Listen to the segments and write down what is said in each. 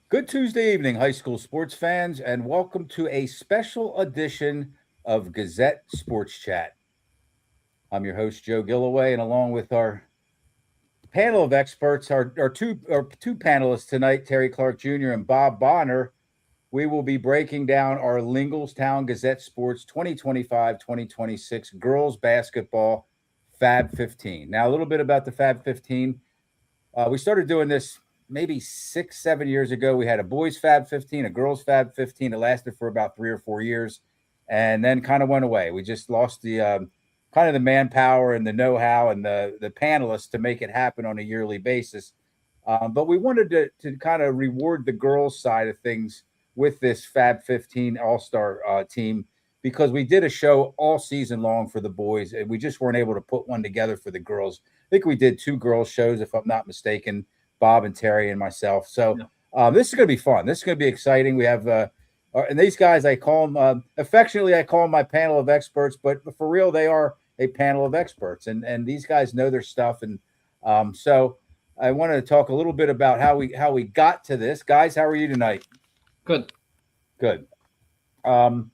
Good Tuesday evening, high school sports fans, and welcome to a special edition of Gazette Sports Chat. I'm your host, Joe Gilloway, and along with our panel of experts, our two panelists tonight, Terry Clark Jr. and Bob Bonner, we will be breaking down our Lingelstown Gazette Sports 2025-2026 girls basketball FAB15. Now, a little bit about the FAB15. We started doing this maybe 6, 7 years ago. We had a boys Fab 15, a girls Fab 15. It lasted for about 3 or 4 years, and then kind of went away. We just lost the kind of the manpower and the know-how and the panelists to make it happen on a yearly basis. But we wanted to kind of reward the girls' side of things with this Fab 15 All Star team because we did a show all season long for the boys, and we just weren't able to put one together for the girls. I think we did two girls shows, if I'm not mistaken, Bob and Terry and myself. So Yeah. this is going to be fun. This is going to be exciting. We have, and these guys, I call them affectionately, I call them my panel of experts, but for real, they are a panel of experts, and these guys know their stuff. And so I wanted to talk a little bit about how we got to this, guys. How are you tonight? Good. Good. Um,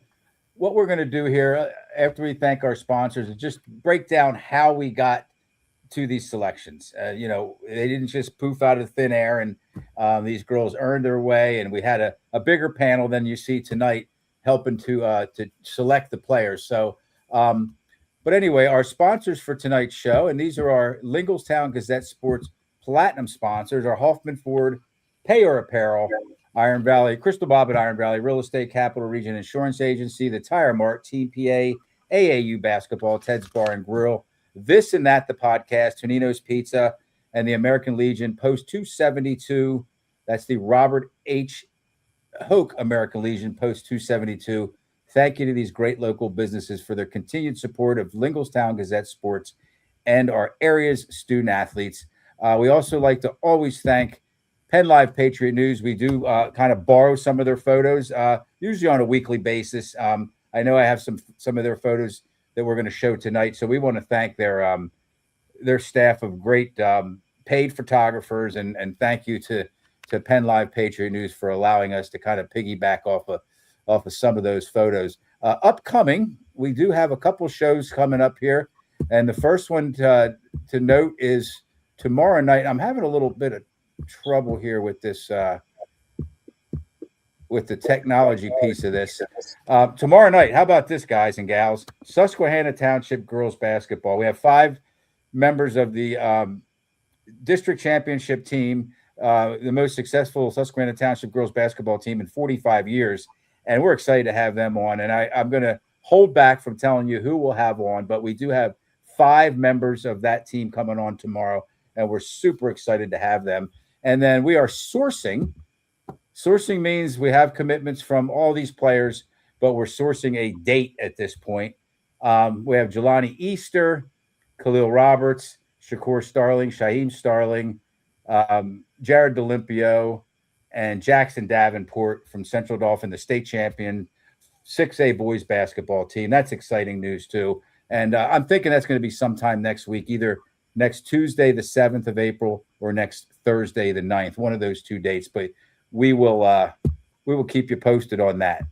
what we're going to do here after we thank our sponsors is just break down how we got to these selections. They didn't just poof out of thin air, and these girls earned their way. And we had a bigger panel than you see tonight, helping to select the players. So, but anyway, our sponsors for tonight's show, and these are our Lingelstown Gazette Sports Platinum sponsors: are Hoffman Ford, Payer Apparel, Iron Valley, Crystal Bob at Iron Valley Real Estate Capital Region Insurance Agency, the Tire Mart, TPA, AAU Basketball, Ted's Bar and Grill, This and That, the podcast, Tonino's Pizza, and the American Legion, Post 272. That's the Robert H. Hoke American Legion, Post 272. Thank you to these great local businesses for their continued support of Lingelstown Gazette Sports and our area's student athletes. We also like to always thank Penn Live Patriot News. We do kind of borrow some of their photos, usually on a weekly basis. I know I have some of their photos that we're going to show tonight, so we want to thank their staff of great paid photographers, and thank you to Penn Live Patriot News for allowing us to kind of piggyback off of some of those photos. Upcoming, we do have a couple shows coming up here, and the first one to note is tomorrow night. I'm having a little bit of trouble here with this with the technology piece of this. Tomorrow night, how about this, guys and gals? Susquehanna Township girls basketball. We have 5 members of the district championship team, the most successful Susquehanna Township girls basketball team in 45 years. And we're excited to have them on. And I'm going to hold back from telling you who we'll have on, but we do have 5 members of that team coming on tomorrow, and we're super excited to have them. And then we are sourcing. Sourcing means we have commitments from all these players, but we're sourcing a date at this point. We have Jelani Easter, Khalil Roberts, Shakur Starling, Shaheem Starling, Jared D'Olimpio, and Jackson Davenport from Central Dauphin, the state champion 6A boys basketball team. That's exciting news too. And I'm thinking that's going to be sometime next week, either next Tuesday, the 7th of April, or next Thursday, the 9th, one of those 2 dates. But we will keep you posted on that.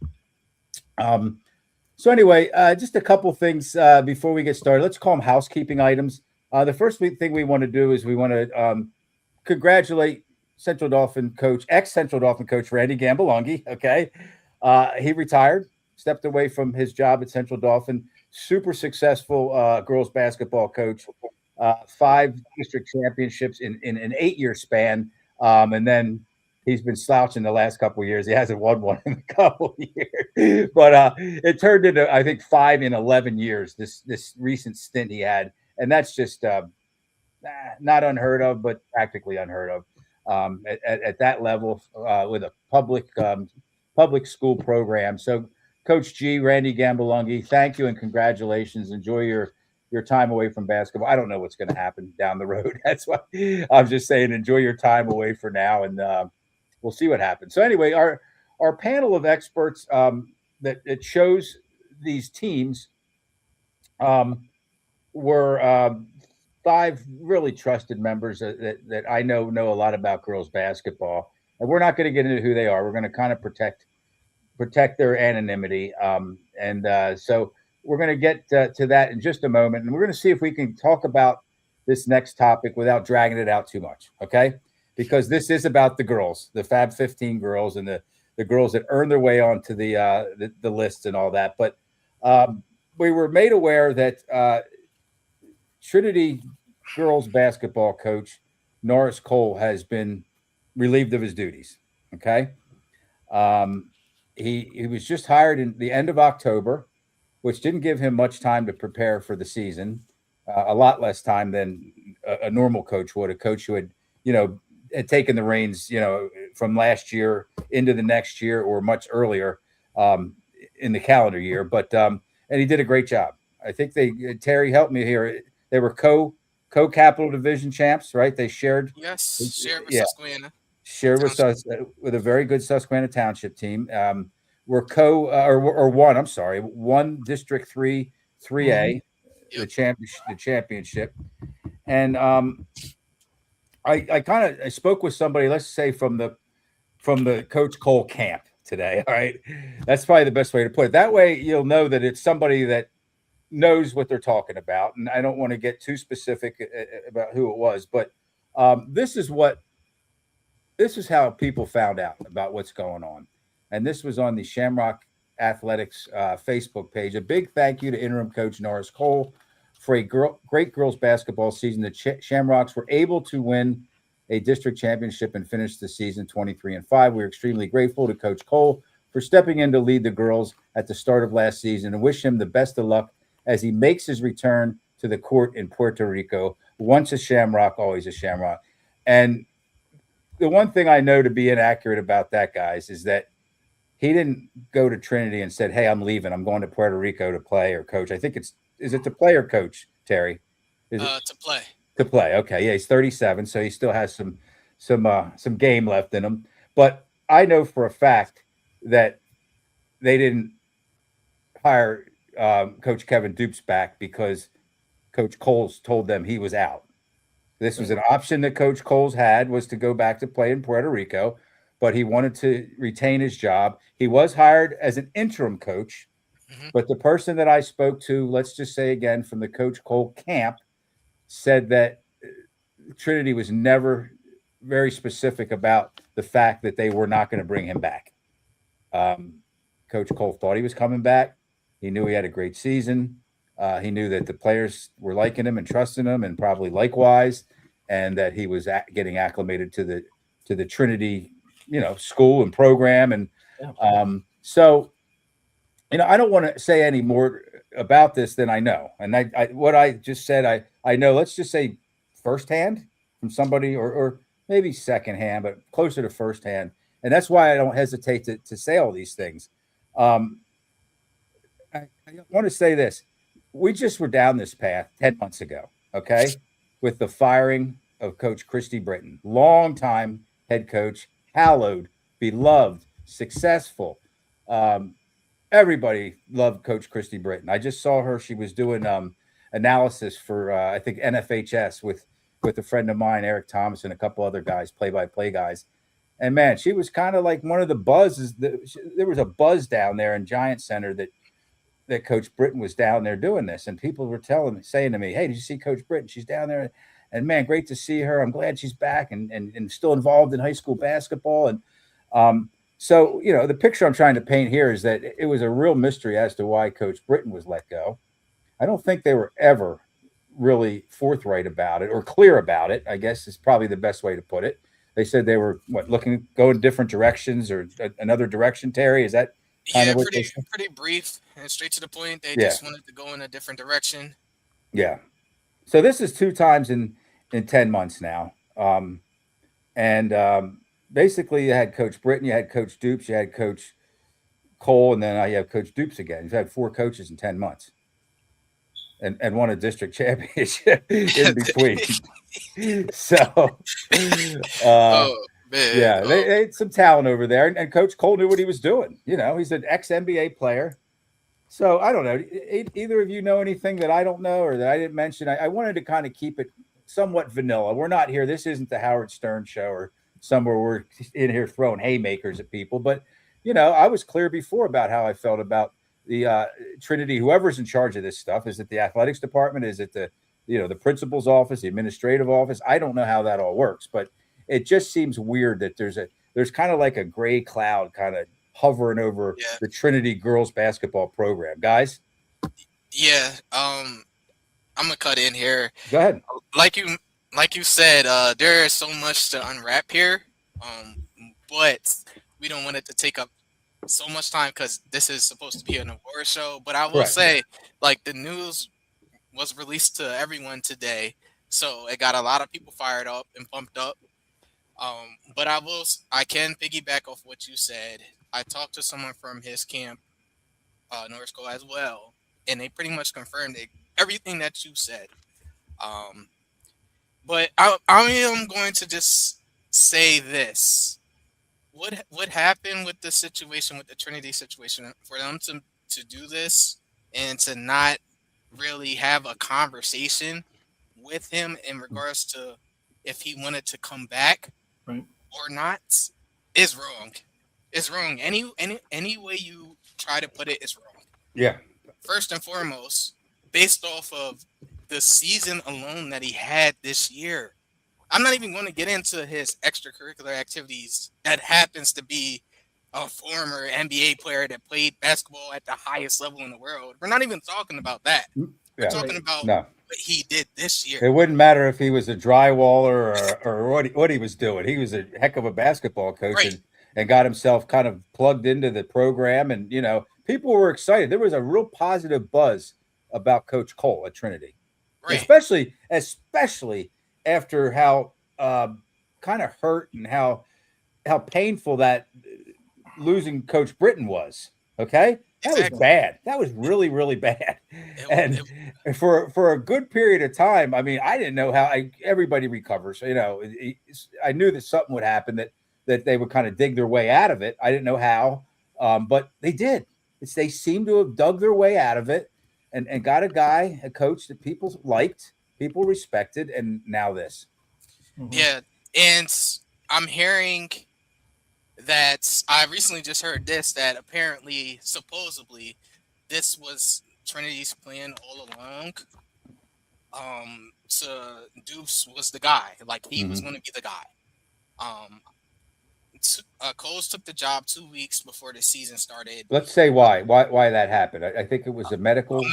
So anyway, just a couple things before we get started. Let's call them housekeeping items. The first thing we want to do is we want to congratulate Central Dauphin coach, ex-Central Dauphin coach Randy Gambolongi. Okay, he retired, stepped away from his job at Central Dauphin. Super successful girls basketball coach, 5 district championships in an 8-year span, and then he's been slouching the last couple of years. He hasn't won one in a couple of years, but it turned into, I think, 5 in 11 years. This recent stint he had, and that's just not unheard of, but practically unheard of at that level with a public school program. So, Coach G, Randy Gambolongi, thank you and congratulations. Enjoy your time away from basketball. I don't know what's going to happen down the road. That's why I'm just saying enjoy your time away for now, and we'll see what happens. So anyway, our panel of experts that it shows these teams were 5 really trusted members that I know a lot about girls basketball. And we're not going to get into who they are. We're going to kind of protect their anonymity. So we're going to get to that in just a moment. And we're going to see if we can talk about this next topic without dragging it out too much. Okay. Because this is about the girls, the FAB15 girls, and the girls that earn their way onto the list and all that. But we were made aware that Trinity girls basketball coach Norris Cole has been relieved of his duties. Okay. Um, he was just hired in the end of October, which didn't give him much time to prepare for the season. A lot less time than a normal coach would. A coach who had taken the reins, from last year into the next year or much earlier in the calendar year. But and he did a great job. I think Terry helped me here. They were co-capital division champs, right? They shared. Yes, shared with Yeah, Susquehanna shared with Township. us with a very good Susquehanna Township team. We're or one. I'm sorry, one District 3A, Yep. the championship, and I spoke with somebody. Let's say from the Coach Cole camp today. All right, that's probably the best way to put it. That way, you'll know that it's somebody that knows what they're talking about. And I don't want to get too specific about who it was, but this is what this is how people found out about what's going on. And this was on the Shamrock Athletics Facebook page. A big thank you to interim coach Norris Cole for a great girls basketball season. The Shamrocks were able to win a district championship and finish the season 23-5. We're extremely grateful to Coach Cole for stepping in to lead the girls at the start of last season and wish him the best of luck as he makes his return to the court in Puerto Rico. Once a Shamrock, always a Shamrock. And the one thing I know to be inaccurate about that, guys, is that he didn't go to Trinity and said, "Hey, I'm leaving. I'm going to Puerto Rico to play or coach." I think is it to play or coach, Terry? Is it To play. to play? Okay, yeah, he's 37, so he still has some game left in him. But I know for a fact that they didn't hire Coach Kevin Dupes back because Coach Coles told them he was out. This was an option that Coach Coles had, was to go back to play in Puerto Rico, but he wanted to retain his job. He was hired as an interim coach, Hmm. but the person that I spoke to, let's just say again from the Coach Cole camp, said that Trinity was never very specific about the fact that they were not going to bring him back. Um, Coach Cole thought he was coming back. He knew he had a great season. He knew that the players were liking him and trusting him, and probably likewise, and that he was getting acclimated to the Trinity, school and program. And Yeah. so, I don't want to say any more about this than I know. And what I just said, I know. Let's just say firsthand from somebody, or maybe secondhand, but closer to firsthand. And that's why I don't hesitate to say all these things. Um, I want to say this. We just were down this path 10 months ago, okay, with the firing of Coach Christy Britton, longtime head coach, hallowed, beloved, successful. Um, Everybody loved Coach Christy Britton. I just saw her. She was doing analysis for, I think, NFHS with a friend of mine, Eric Thomas, and a couple other guys, play-by-play guys. And man, she was kind of like one of the buzzes. There was a buzz down there in Giant Center that Coach Britton was down there doing this, and people were saying to me, "Hey, did you see Coach Britton? She's down there, and man, great to see her. I'm glad she's back and still involved in high school basketball." And so, the picture I'm trying to paint here is that it was a real mystery as to why Coach Britton was let go. I don't think they were ever really forthright about it or clear about it, I guess is probably the best way to put it. They said they were looking go in different directions or another direction. Terry, is that kind Yeah, of what they pretty said? pretty brief and straight to the point. They Yeah, just wanted to go in a different direction. yeah. So this is two times in 10 months now, and basically you had Coach Britton, you had Coach Dupes, you had Coach Cole, and then you have Coach Dupes again. You've had four coaches in 10 months, and won a district championship in between. So, uh, Oh man. yeah, they had some talent over there, and Coach Cole knew what he was doing. He's an ex NBA player. So I don't know. Either of you know anything that I don't know or that I didn't mention? I wanted to kind of keep it somewhat vanilla. We're not here. This isn't the Howard Stern show or somewhere we're in here throwing haymakers at people. But I was clear before about how I felt about the Trinity. Whoever's in charge of this stuff, is it the athletics department? Is it the principal's office, the administrative office? I don't know how that all works, but it just seems weird that there's kind of like a gray cloud kind of hovering over Yeah. the Trinity girls basketball program. Guys, Yeah. I'm gonna cut in here. go ahead. Like you said, there is so much to unwrap here. But we don't want it to take up so much time because this is supposed to be an award show. But I will Correct. say, like, the news was released to everyone today, so it got a lot of people fired up and pumped up. But I can piggyback off what you said. I talked to someone from his camp, North School as well, and they pretty much confirmed everything that you said. But I am going to just say this. What happened with the situation, with the Trinity situation, for them to do this and to not really have a conversation with him in regards to if he wanted to come back Right. or not is wrong. It's wrong. Any way you try to put it is wrong. Yeah. First and foremost, based off of the season alone that he had this year. I'm not even going to get into his extracurricular activities. That happens to be a former NBA player that played basketball at the highest level in the world. We're not even talking about that. We're talking about what he did this year. It wouldn't matter if he was a drywaller or what he was doing. He was a heck of a basketball coach, Right. and got himself kind of plugged into the program. And, people were excited. There was a real positive buzz about Coach Cole at Trinity, Right. especially after how kind of hurt and how painful that losing Coach Britton was. Okay, that Exactly. was bad. That was really, really bad. And for a good period of time, I mean, I didn't know how everybody recovers. I knew that something would happen, that they would kind of dig their way out of it. I didn't know how, but they did. They seemed to have dug their way out of it and got a coach that people liked, people respected, and now this. Mhm. Yeah, and I'm hearing that I recently just heard this, that apparently, supposedly, this was Trinity's plan all along. So Dupes was the guy, like he was going to be the guy. Coles took the job 2 weeks before the season started. Let's say why that happened. I think it was a medical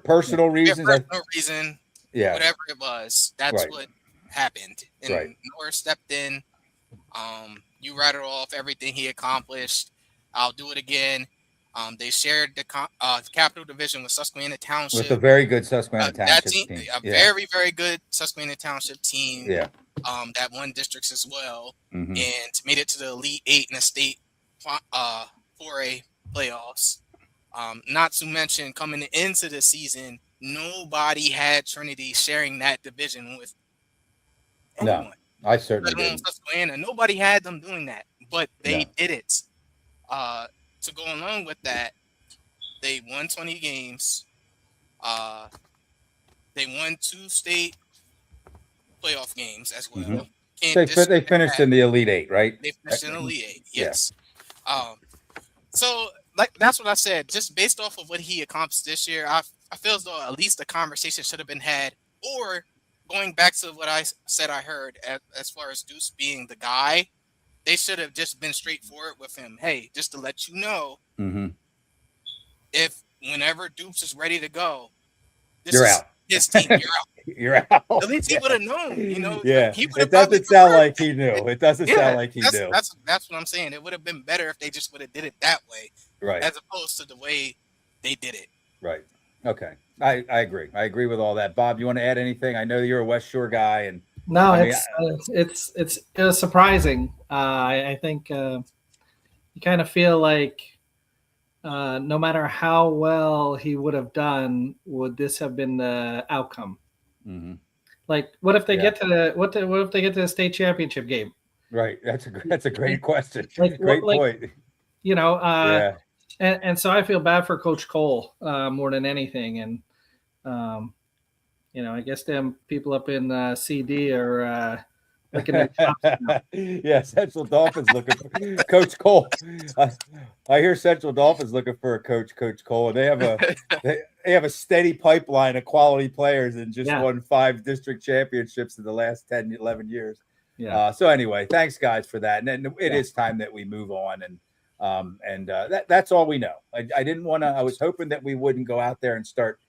personal reasons. Personal reason, Yeah, whatever it was. That's Right. what happened. And Right. Norris stepped in. You rattled off everything he accomplished. I'll do it again. They shared the Capital Division with Susquehanna Township. with a very good Susquehanna that Township team. a very, very good Susquehanna Township team. Yeah. That won districts as well, Mhm. and made it to the Elite Eight in the state 4A playoffs. Not to mention, coming into the season, nobody had Trinity sharing that division with anyone. No, I certainly Let alone didn't. Susquehanna. Nobody had them doing that, but they No. did it. To go along with that, they won 20 games. They won 2 state playoff games as well. Mhm. Can't They finished in the Elite Eight, right? They finished in the Elite Eight, Yeah. yes. So like that's what I said. Just based off of what he accomplished this year, I feel as though at least the conversation should have been had. Or going back to what I said, I heard as far as Deuce being the guy, they should have just been straightforward with him. Hey, just to let you know, Mhm. if whenever Deuce is ready to go, this You're is out. his team. You're out. You're out. At least he would have known, Yeah, He would have it doesn't sound like he knew. It doesn't sound like he that's, knew. That's what I'm saying. It would have been better if they just would have did it that way, Right. as opposed to the way they did it. Right. Okay. I agree. I agree with all that. Bob, you want to add anything? I know you're a West Shore guy, and No, I mean, it was surprising. I think you kind of feel like no matter how well he would have done, would this have been the outcome? Mhm. Like, what if they Yeah. get to what if they get to the state championship game? Right. That's a great question. Like, Great like, point. Yeah. Yeah. And so I feel bad for Coach Cole more than anything. And, I guess them people up in CD are like in their top now. Yeah, Central Dolphins looking for Coach Cole. I hear Central Dolphins looking for a coach, Coach Cole, and they have a steady pipeline of quality players and just Yeah. won 5 district championships in the last 10, 11 years. Yeah. So anyway, thanks guys for that. And it is time that we move on, and that's all we know. I didn't want to. I was hoping that we wouldn't go out there and start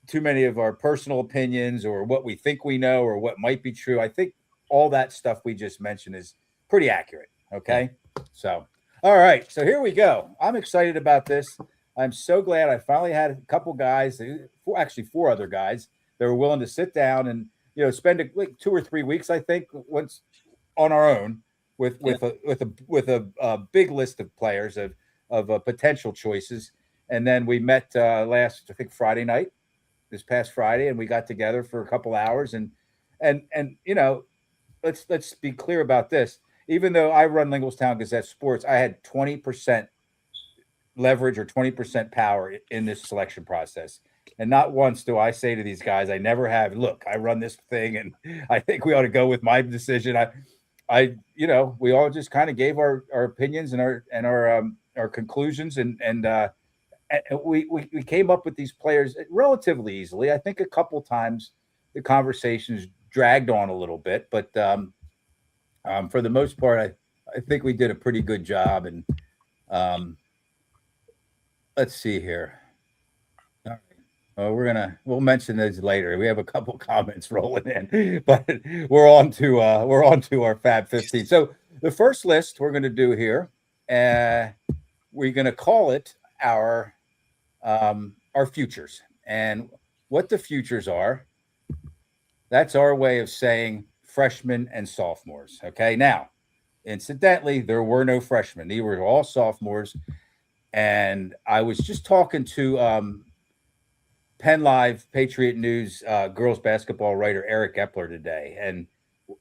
too many of our personal opinions or what we think we know or what might be true. I think all that stuff we just mentioned is pretty accurate. Okay. So, all right. So here we go. I'm excited about this. I'm so glad I finally had a couple guys, actually 4 other guys that were willing to sit down and, spend like 2 or 3 weeks, I think, once on our own with a big list of players of potential choices. And then we met last, I think, this past Friday, and we got together for a couple hours and let's be clear about this. Even though I run Lingelstown Gazette Sports, I had 20% leverage or 20% power in this selection process. And not once do I say to these guys, I never have, look, I run this thing and I think we ought to go with my decision. We all just kind of gave our opinions and our conclusions and we came up with these players relatively easily. I think a couple times the conversations dragged on a little bit, but for the most part, I think we did a pretty good job. And let's see here. All right. Well, we'll mention those later. We have a couple comments rolling in, but we're on to our FAB15. So the first list we're going to do here, we're going to call it our futures. And what the futures are, that's our way of saying freshmen and sophomores. Okay. Now, incidentally, there were no freshmen. They were all sophomores. And I was just talking to Penn Live Patriot News girls basketball writer Eric Epler today. And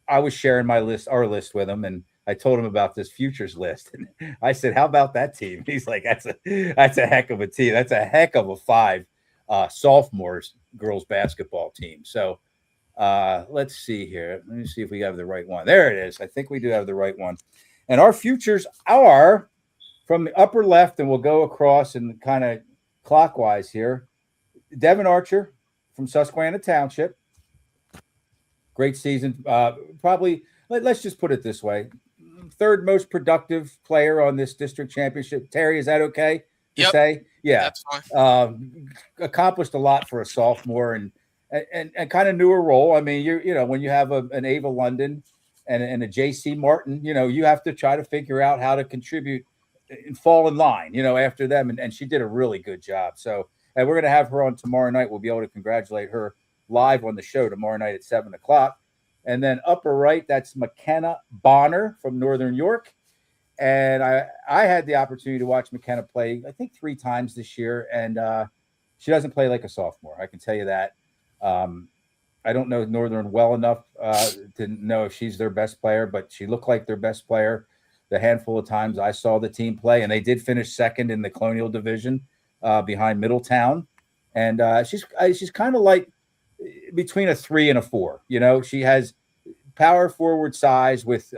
I was sharing our list with him. And I told him about this futures list. And I said, how about that team? He's like, that's a heck of a team. That's a heck of a 5 sophomores girls basketball team. So let's see here. Let me see if we have the right one. There it is. I think we do have the right one. And our futures are from the upper left, and we'll go across and kind of clockwise here. Devin Archer from Susquehanna Township. Great season. Probably, let's just put it this way. 3rd most productive player on this district championship. Terry, is that okay to say? Yeah. That's fine. Accomplished a lot for a sophomore and kind of knew her role. I mean, when you have an Ava London and a JC Martin, you have to try to figure out how to contribute and fall in line, after them. And she did a really good job. So, and we're going to have her on tomorrow night. We'll be able to congratulate her live on the show tomorrow night at 7:00. And then upper right, that's McKenna Bonner from Northern York. And I had the opportunity to watch McKenna play, I think 3 times this year. And she doesn't play like a sophomore. I can tell you that. I don't know Northern well enough to know if she's their best player, but she looked like their best player the handful of times I saw the team play. And they did finish 2nd in the Colonial Division behind Middletown. And she's kind of like between a 3 and a 4. She has power forward size with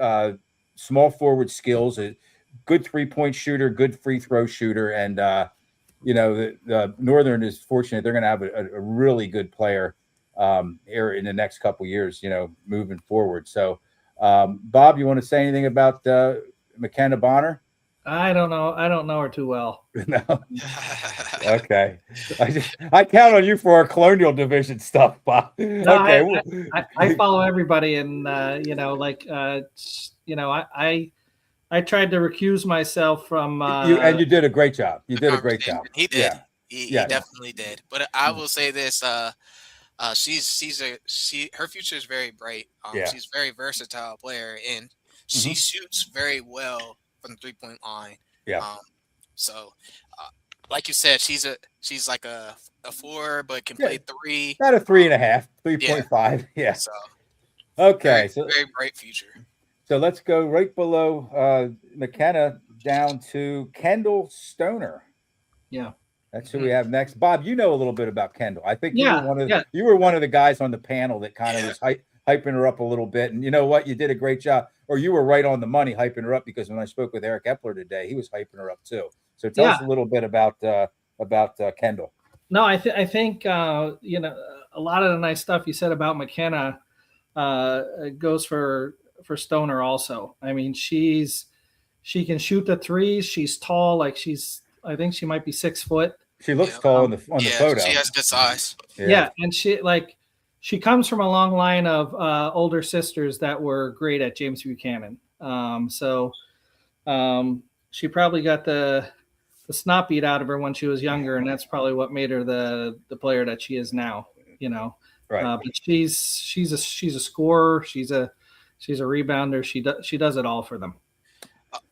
small forward skills, a good 3-point shooter, good free throw shooter. And, the Northern is fortunate. They're going to have a really good player here in the next couple of years, moving forward. So, Bob, you want to say anything about McKenna Bonner? I don't know. I don't know her too well. No. Okay. I count on you for our Colonial Division stuff, Bob. No, Okay. I follow everybody, and I tried to recuse myself from. Uh, you did a great job. You did a great job. He did. Yeah. He definitely did. But I will say this: her future is very bright. She's a very versatile player, and she shoots very well from the 3-point line. Yeah. Like you said, she's like a 4, but can play 3. Not a 3.5, 3.5. Yeah. So okay. Very bright future. So let's go right below McKenna down to Kendall Stoner. Yeah. That's who we have next. Bob, you know a little bit about Kendall. I think you were one of the guys on the panel that kind of was hyping her up a little bit. And you know what? You did a great job, or you were right on the money hyping her up, because when I spoke with Eric Epler today, he was hyping her up too. So tell us a little bit about Kendall. No, I think you know, a lot of the nice stuff you said about McKenna goes for Stoner also. I mean, she can shoot the threes. She's tall, like I think she might be 6 foot. She looks tall on the photo. She has good size. Yeah, and she comes from a long line of older sisters that were great at James Buchanan. She probably got the snot beat out of her when she was younger, and that's probably what made her the player that she is now. You know, right? But she's a scorer. She's a rebounder. She does it all for them.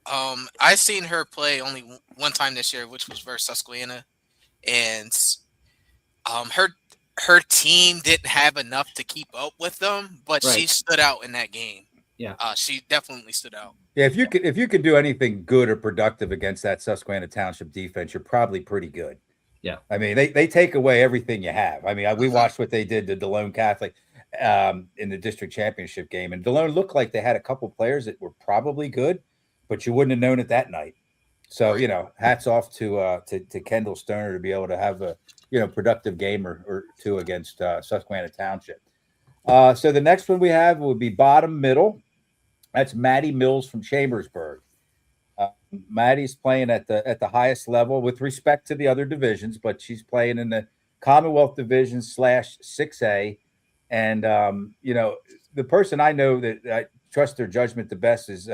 I seen her play only one time this year, which was versus Susquehanna, and her team didn't have enough to keep up with them, but she stood out in that game. Yeah, she definitely stood out. Yeah, if you could do anything good or productive against that Susquehanna Township defense, you're probably pretty good. Yeah, I mean, they take away everything you have. I mean, we watched what they did to DeLone Catholic in the district championship game, and DeLone looked like they had a couple players that were probably good, but you wouldn't have known it that night. So you know, hats off to Kendall Stoner to be able to have a productive game or two against Susquehanna Township. So the next one we have would be bottom middle. That's Maddie Mills from Chambersburg. Maddie's playing at the highest level with respect to the other divisions, but she's playing in the Commonwealth Division /6A. And the person I know that I trust their judgment the best is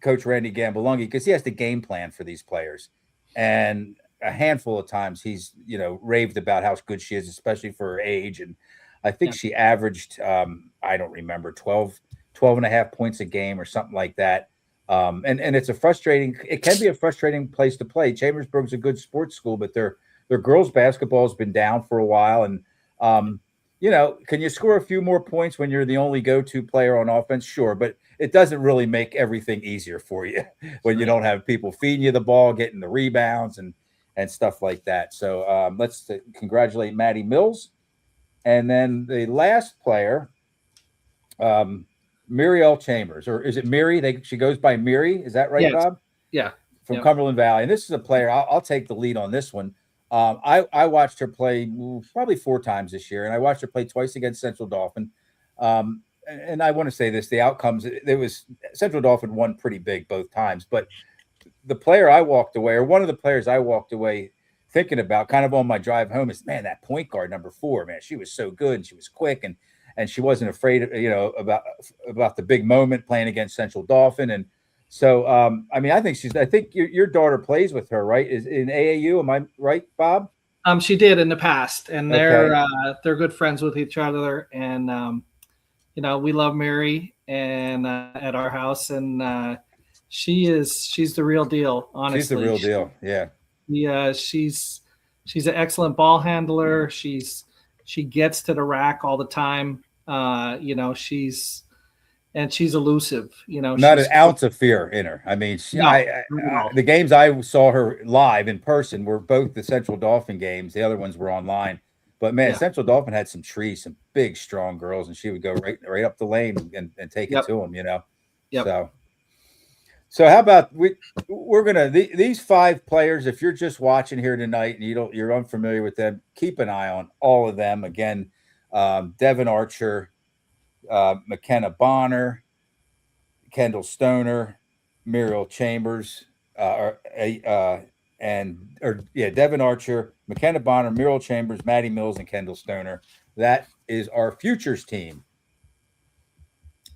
Coach Randy Gambalungi, because he has the game plan for these players. And a handful of times he's raved about how good she is, especially for her age. And I think she averaged I don't remember 12 and a half points a game or something like that. And it can be a frustrating place to play. Chambersburg's a good sports school, but their girls basketball has been down for a while. And can you score a few more points when you're the only go-to player on offense? Sure, but it doesn't really make everything easier for you when you don't have people feeding you the ball, getting the rebounds and stuff like that. So let's congratulate Maddie Mills. And then the last player, Muriel Chambers, or is it Miri? She goes by Miri. Is that right, yes. Bob? Yeah. From Cumberland Valley. And this is a player, I'll take the lead on this one. I watched her play probably 4 times this year, and I watched her play twice against Central Dauphin. And I want to say this, the outcomes, Central Dauphin won pretty big both times, but the player I walked away, or one of the players I walked away thinking about kind of on my drive home is, man, that point guard number 4, man, she was so good and she was quick and she wasn't afraid of, about the big moment playing against Central Dauphin. And so, I think your daughter plays with her, right? Is in AAU. Am I right, Bob? She did in the past, and they're good friends with each other. And, we love Mary and at our house, and she's the real deal. Honestly, she's the real deal. Yeah. Yeah. She's an excellent ball handler. She gets to the rack all the time. She's elusive. Not an ounce of fear in her. I mean, the games I saw her live in person were both the Central Dauphin games. The other ones were online. But man, Central Dauphin had some some big, strong girls, and she would go right up the lane and take it to them. Yep. So how about we're gonna these 5 players? If you're just watching here tonight and you're unfamiliar with them, keep an eye on all of them. Again, Devin Archer, McKenna Bonner, Kendall Stoner, Muriel Chambers, Devin Archer, McKenna Bonner, Muriel Chambers, Maddie Mills, and Kendall Stoner. That is our futures team.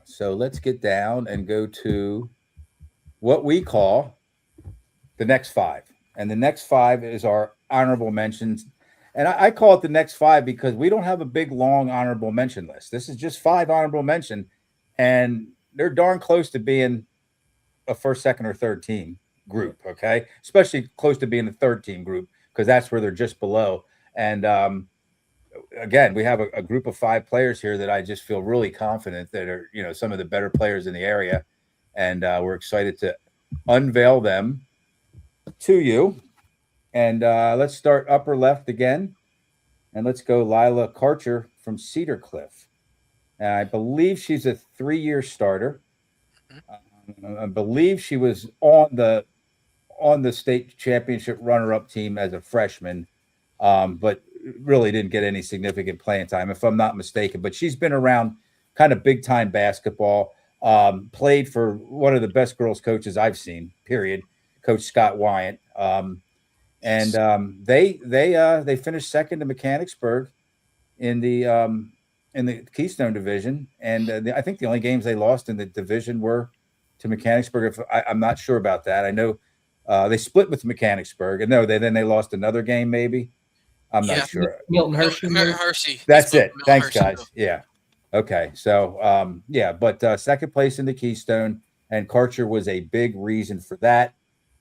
So let's get down and go to what we call the next 5. And the next 5 is our honorable mentions. And I call it the next 5 because we don't have a big, long honorable mention list. This is just 5 honorable mention, and they're darn close to being a first, second, or third team group, okay? Especially close to being a third team group, because that's where they're just below. And again, we have a group of 5 players here that I just feel really confident that are, some of the better players in the area. And we're excited to unveil them to you. And let's start upper left again. And let's go Lila Karcher from Cedar Cliff. I believe she's a 3-year starter. Mhm. I believe she was on the state championship runner-up team as a freshman, but really didn't get any significant playing time, if I'm not mistaken. But she's been around kind of big-time basketball. Played for one of the best girls coaches I've seen. Period. Coach Scott Wyant. And Yes. they finished second to Mechanicsburg in the Keystone Division, and I think the only games they lost in the division were to Mechanicsburg. If I'm not sure about that, I know they split with Mechanicsburg, and no, then they lost another game. Maybe I'm not Yeah. sure. Milton Hershey. Milton Hershey. They That's split it. with Milton Thanks, Hershey too. guys. Yeah. Okay. So yeah, but second place in the Keystone, and Karcher was a big reason for that.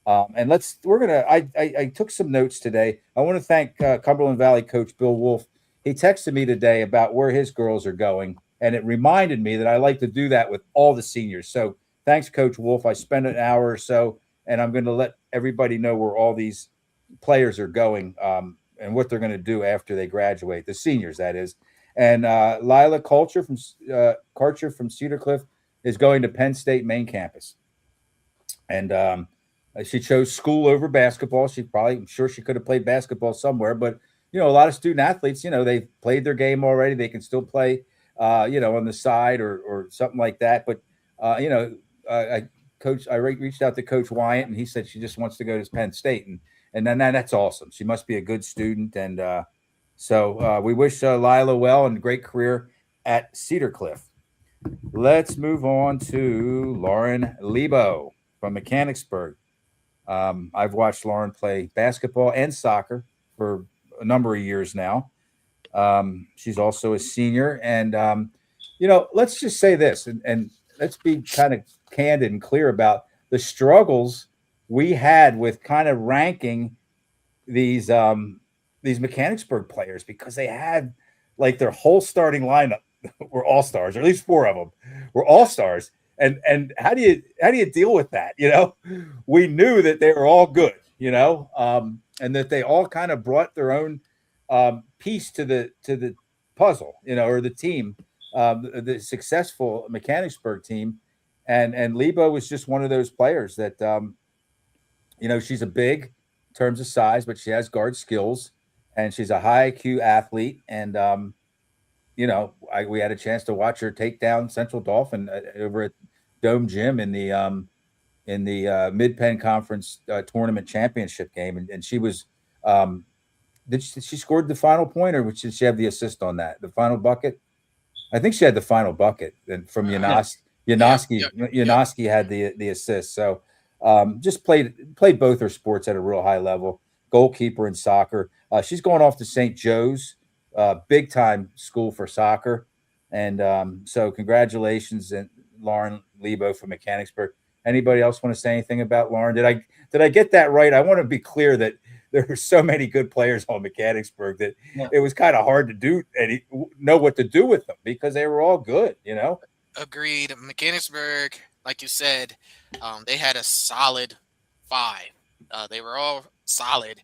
And we're gonna. I took some notes today. I want to thank Cumberland Valley coach Bill Wolf. He texted me today about where his girls are going, and it reminded me that I like to do that with all the seniors. So thanks, Coach Wolf. I spent an hour or so, and I'm going to let everybody know where all these players are going, and what they're going to do after they graduate. The seniors, that is. And Lila Karcher from Cedar Cliff is going to Penn State main campus, and she chose school over basketball. I'm sure she could have played basketball somewhere, but a lot of student athletes, they've played their game already. They can still play, on the side or something like that. But I reached out to Coach Wyatt, and he said she just wants to go to Penn State, and then that's awesome. She must be a good student, and so we wish Lila well and great career at Cedar Cliff. Let's move on to Lauren Lebo from Mechanicsburg. I've watched Lauren play basketball and soccer for a number of years now. She's also a senior, and let's just say this, and let's be kind of candid and clear about the struggles we had with kind of ranking these Mechanicsburg players, because they had like their whole starting lineup were all stars, or at least four of them were all stars. And how do you deal with that? We knew that they were all good, and that they all kind of brought their own piece to the puzzle, or the team, the successful Mechanicsburg team. And Lebo was just one of those players that she's a big in terms of size, but she has guard skills, and she's a high IQ athlete. And we had a chance to watch her take down Central Dolphin over at Dome Gym in the Mid Penn Conference tournament championship game, and she was. Did she scored the final point, or did she have the assist on that? The final bucket? I think she had the final bucket from Yanos. Yep. Yanoski had the assist. So just played both her sports at a real high level. Goalkeeper in soccer. She's going off to St. Joe's, big time school for soccer. And so congratulations, and Lauren Lebo from Mechanicsburg. Anybody else want to say anything about Lauren? Did I get that right? I want to be clear that there were so many good players on Mechanicsburg that it was kind of hard to know what to do with them, because they were all good, Agreed. Mechanicsburg, like you said, they had a solid 5. They were all solid.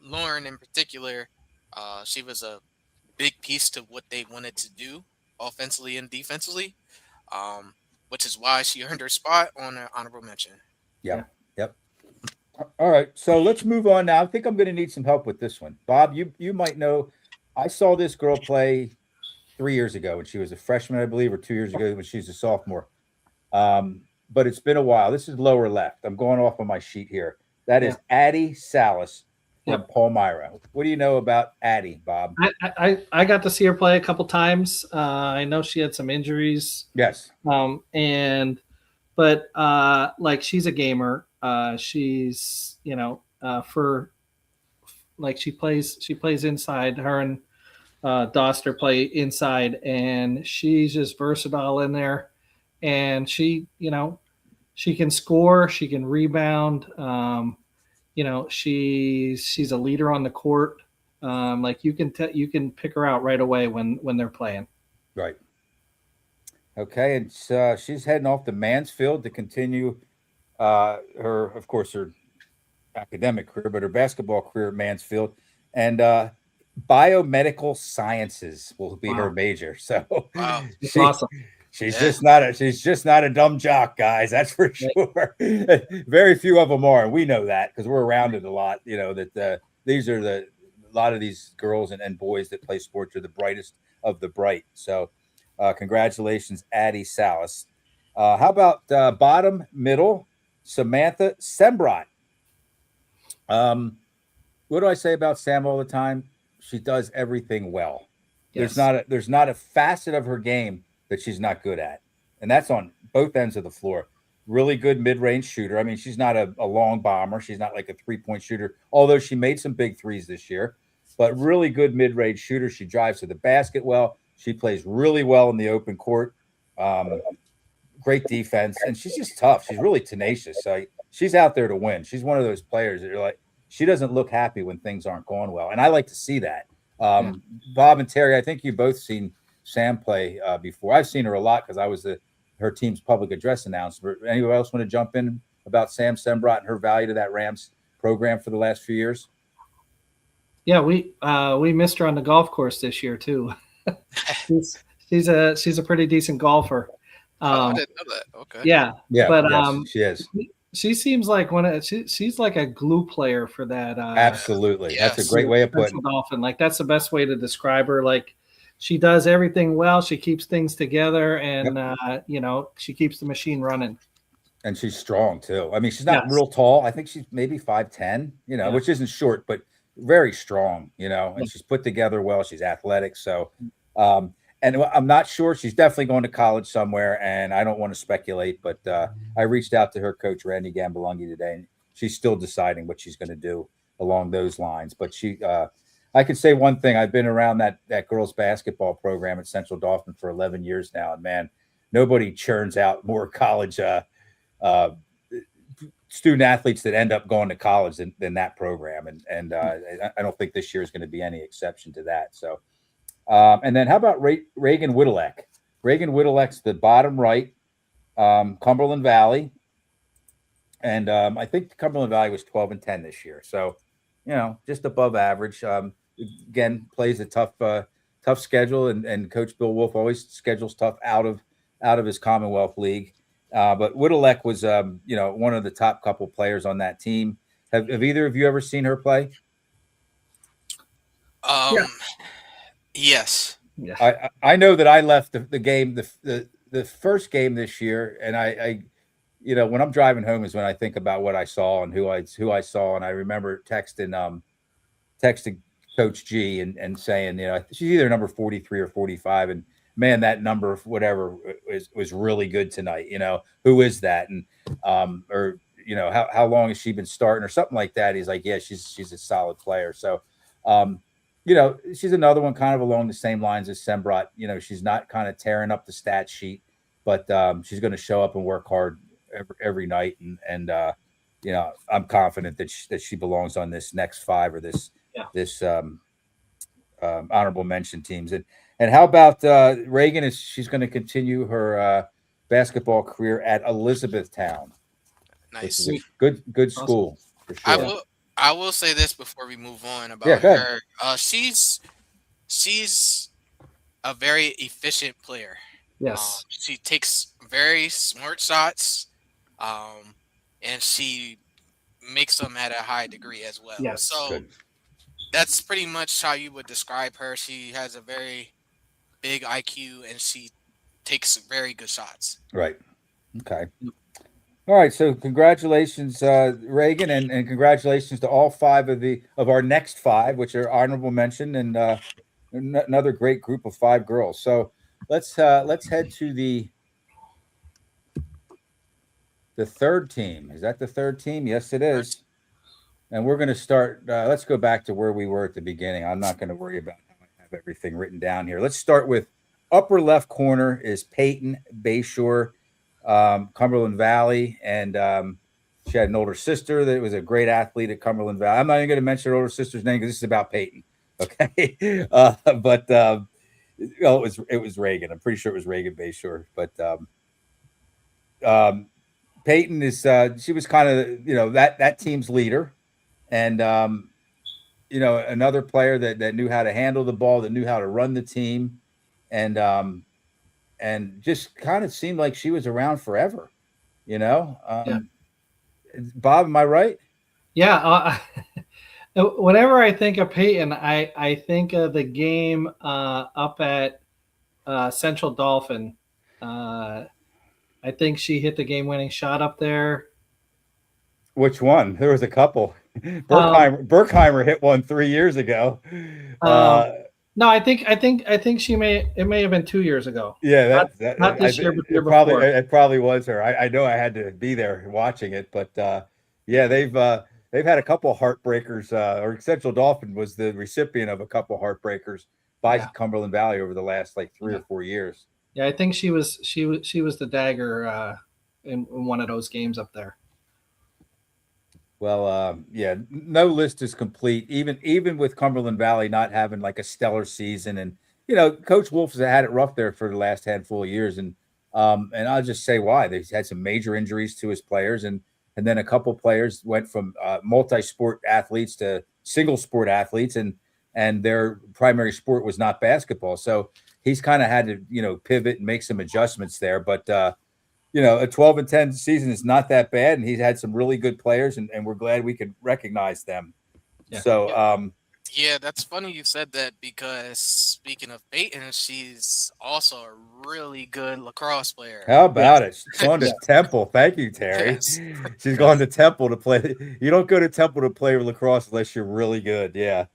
Lauren, in particular, she was a big piece to what they wanted to do offensively and defensively, which is why she earned her spot on an honorable mention. Yep. All right, so let's move on now. I think I'm going to need some help with this one. Bob, you might know. I saw this girl play 3 years ago when she was a freshman, I believe, or 2 years ago when she was a sophomore. But it's been a while. This is lower left. I'm going off on my sheet here. That is Addie Salas from Palmyra. What do you know about Addie, Bob? I got to see her play a couple times. I know she had some injuries. Yes. But like, she's a gamer. She's for like she plays inside. Her and Doster play inside, and she's just versatile in there. And she can score, she can rebound. She's a leader on the court. Like, you can pick her out right away when they're playing. Right. Okay, and she's heading off to Mansfield to continue her academic career, but her basketball career at Mansfield. And biomedical sciences will be her Wow. major. So Wow. That's awesome. she's Yeah. she's just not a dumb jock, guys. That's for sure. Very few of them are, and we know that because we're around it a lot. You know that these are a lot of these girls and boys that play sports are the brightest of the bright. So, congratulations, Addie Salas. How about bottom middle, Samantha Sembrot? Um, what do I say about Sam all the time? She does everything well. Yes. There's not a facet of her game that she's not good at, and that's on both ends of the floor. Really good mid range shooter. I mean, she's not a long bomber. She's not like a 3-point shooter, although she made some big threes this year. But really good mid range shooter. She drives to the basket well. She plays really well in the open court. Great defense, and she's just tough. She's really tenacious. So she's out there to win. She's one of those players that you're like, she doesn't look happy when things aren't going well, and I like to see that. Bob and Terry, I think you both seen Sam play before. I've seen her a lot because I was her team's public address announcer. Anyone else want to jump in about Sam Sembrot and her value to that Rams program for the last few years? Yeah, we missed her on the golf course this year too. she's a pretty decent golfer. I didn't know that. Okay. Yeah, but yes, she is. She seems like she's like a glue player for that. Absolutely, yes. That's a great way of putting it. Dolphin. Like that's the best way to describe her. Like she does everything well. She keeps things together, and she keeps the machine running. And she's strong too. I mean, she's not real tall. I think she's maybe 5'10", which isn't short, but very strong, and she's put together well. She's athletic. So, and I'm not sure. She's definitely going to college somewhere, and I don't want to speculate, but I reached out to her coach, Randy Gambalungi, today, and she's still deciding what she's going to do along those lines. But I can say one thing. I've been around that girls basketball program at Central Dauphin for 11 years now, and man, nobody churns out more college student athletes that end up going to college than that program. And I don't think this year is going to be any exception to that. So, and then how about Reagan Whittelek? Reagan Whittelek's the bottom right, Cumberland Valley. And I think Cumberland Valley was 12-10 this year. So, just above average. Again, plays a tough schedule, and Coach Bill Wolf always schedules tough out of his Commonwealth League. But Whittelek was, one of the top couple players on that team. Have either of you ever seen her play? Yes. Yeah. I know that I left the game, the first game this year, and I when I'm driving home is when I think about what I saw and who I saw, and I remember texting Coach G and saying, she's either number 43 or 45, and man, that number whatever was really good tonight. Who is that, and or how long has she been starting or something like that? He's like, yeah, she's a solid player. So, she's another one kind of along the same lines as Sembrot. She's not kind of tearing up the stat sheet, but she's going to show up and work hard every night, and I'm confident that she belongs on this next 5 or this honorable mention teams. And how about Reagan? She's going to continue her basketball career at Elizabethtown. Nice. Good school. For sure. I will say this before we move on about her. She's a very efficient player. Yes. She takes very smart shots, and she makes them at a high degree as well. Yes. So that's pretty much how you would describe her. She has a very big IQ, and she takes very good shots. Right. Okay. All right. So congratulations, Reagan, and congratulations to all 5 of our next 5, which are honorable mention, and another great group of 5 girls. So let's head to the third team. Is that the third team? Yes, it is. And we're going to start. Let's go back to where we were at the beginning. I'm not going to worry about how I have everything written down here. Let's start with upper left corner is Peyton Bayshore, Cumberland Valley, and she had an older sister that was a great athlete at Cumberland Valley. I'm not even going to mention her older sister's name because this is about Peyton. Okay, but it was Reagan. I'm pretty sure it was Reagan Bayshore, but Peyton is she was kind of that team's leader. And another player that knew how to handle the ball, that knew how to run the team, and just kind of seemed like she was around forever. Yeah. Bob, am I right? Yeah. Whenever I think of Peyton, I think of the game up at Central Dolphin. I think she hit the game-winning shot up there. Which one? There was a couple. Um, Berkheimer hit one 3 years ago. No, I think it may have been 2 years ago. Yeah, Not this year, but the year probably before. it probably was her. I know I had to be there watching it, but yeah, they've had a couple heartbreakers. Or Central Dolphin was the recipient of a couple heartbreakers by Cumberland Valley over the last like 3 or 4 years. Yeah, I think she was the dagger in one of those games up there. Well, yeah, no list is complete. Even with Cumberland Valley not having like a stellar season, and Coach Wolf has had it rough there for the last handful of years, and I'll just say why. They've had some major injuries to his players, and then a couple players went from multi-sport athletes to single sport athletes, and their primary sport was not basketball. So he's kind of had to pivot and make some adjustments there, but. A 12-10 season is not that bad, and he's had some really good players, and we're glad we could recognize them. Yeah. So, yeah, that's funny you said that, because speaking of Peyton, she's also a really good lacrosse player. How about it? She's gone to Temple. Thank you, Terry. Yes. She's gone to Temple to play. You don't go to Temple to play lacrosse unless you're really good. Yeah.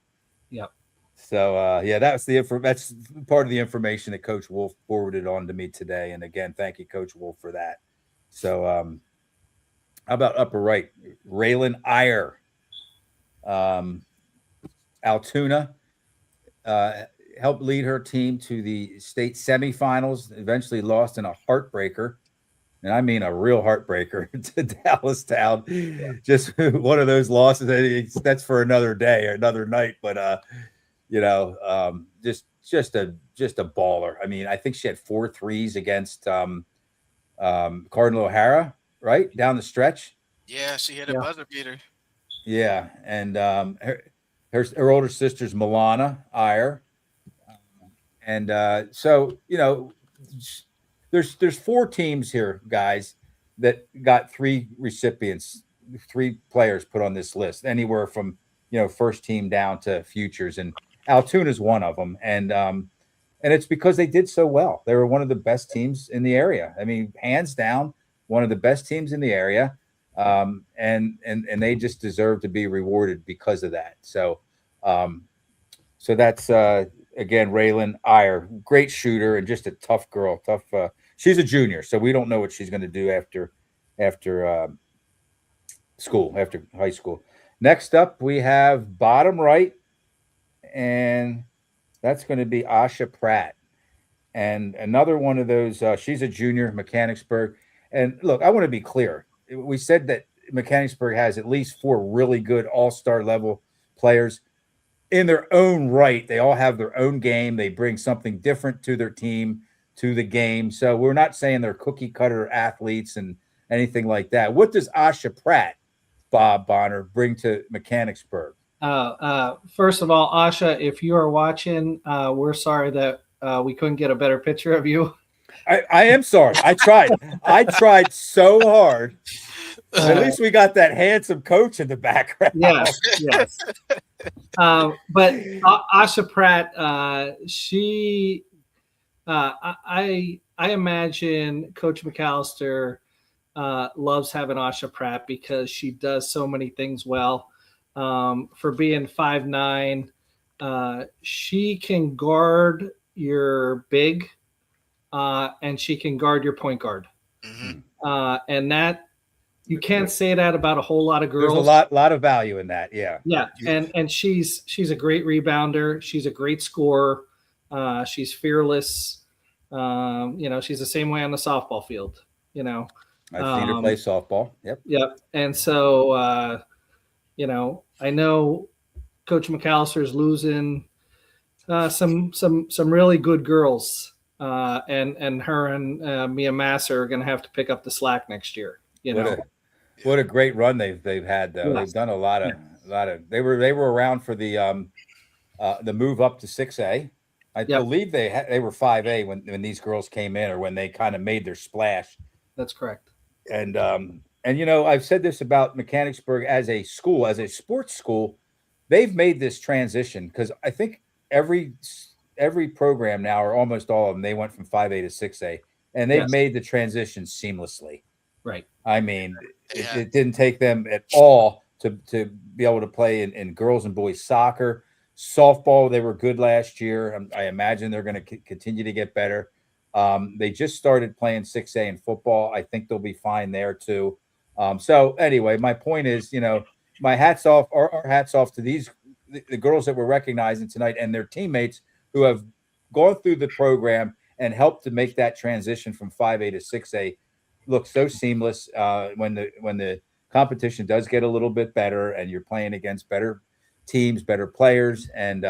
Yep. So, that's that's part of the information that Coach Wolf forwarded on to me today. And again, thank you, Coach Wolf, for that. So, how about upper right? Raylan Iyer, Altoona, helped lead her team to the state semifinals, eventually lost in a heartbreaker. And I mean a real heartbreaker to Dallas Town. Yeah. Just one of those losses. That's for another day or another night. But, just a baller. I mean, I think she had 4 threes against Cardinal O'Hara, right down the stretch. Yeah, she hit a buzzer beater. Yeah, and her older sister's Milana Iyer, and so there's 4 teams here, guys, that got 3 recipients, 3 players put on this list, anywhere from first team down to futures, and Altoona is one of them, and it's because they did so well. They were one of the best teams in the area. I mean, hands down, one of the best teams in the area, and they just deserve to be rewarded because of that. So, that's again Raylan Iyer, great shooter and just a tough girl. She's a junior, so we don't know what she's going to do after school, after high school. Next up, we have bottom right, and that's going to be Asha Pratt. And another one of those, she's a junior, Mechanicsburg. And look, I want to be clear. We said that Mechanicsburg has at least 4 really good all-star level players in their own right. They all have their own game. They bring something different to their team, to the game. So we're not saying they're cookie cutter athletes and anything like that. What does Asha Pratt, Bob Bonner, bring to Mechanicsburg? First of all, Asha, if you are watching, we're sorry that we couldn't get a better picture of you. I am sorry. I tried so hard. At least we got that handsome coach in the background. Yes. But Asha Pratt, she, I imagine Coach McAllister loves having Asha Pratt because she does so many things well. For being 5'9", she can guard your big, and she can guard your point guard. Mm-hmm. And that, you can't say that about a whole lot of girls. There's a lot of value in that. Yeah. And she's a great rebounder. She's a great scorer. She's fearless. She's the same way on the softball field. I've seen her play softball. Yep. And so, I know Coach McAllister is losing some really good girls, and her and Mia Masser are going to have to pick up the slack next year. What a great run they've had, though. Yes. They've done a lot They were around for the move up to 6A. I Yep. believe they were 5A when these girls came in, or when they kind of made their splash. That's correct. And I've said this about Mechanicsburg as a school, as a sports school. They've made this transition, because I think every program now, or almost all of them, they went from 5A to 6A, and they've Yes. made the transition seamlessly. Right. I mean, Yeah. it didn't take them at all to be able to play in girls and boys soccer. Softball, they were good last year. I imagine they're going to continue to get better. They just started playing 6A in football. I think they'll be fine there too. So anyway, my point is, my hats off, our hats off to the girls that we're recognizing tonight, and their teammates who have gone through the program and helped to make that transition from 5A to 6A look so seamless. When the competition does get a little bit better, and you're playing against better teams, better players, and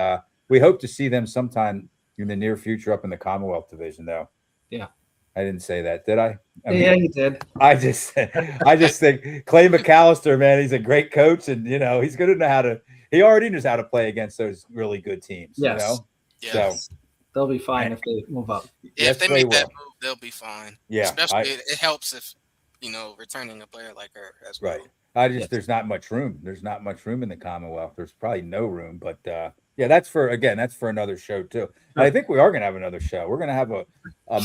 we hope to see them sometime in the near future up in the Commonwealth Division, though. Yeah. I didn't say that, did I? Yeah, you did. I just think Clay McAllister, man, he's a great coach, and he's going to know how to. He already knows how to play against those really good teams. Yes. Yes. So They'll be fine if they move up. If they make that move, they'll be fine. Yeah, especially it helps if returning a player like her as well. Right. There's not much room. There's not much room in the Commonwealth. There's probably no room. But yeah, that's for another show too. And I think we are going to have another show. We're going to have a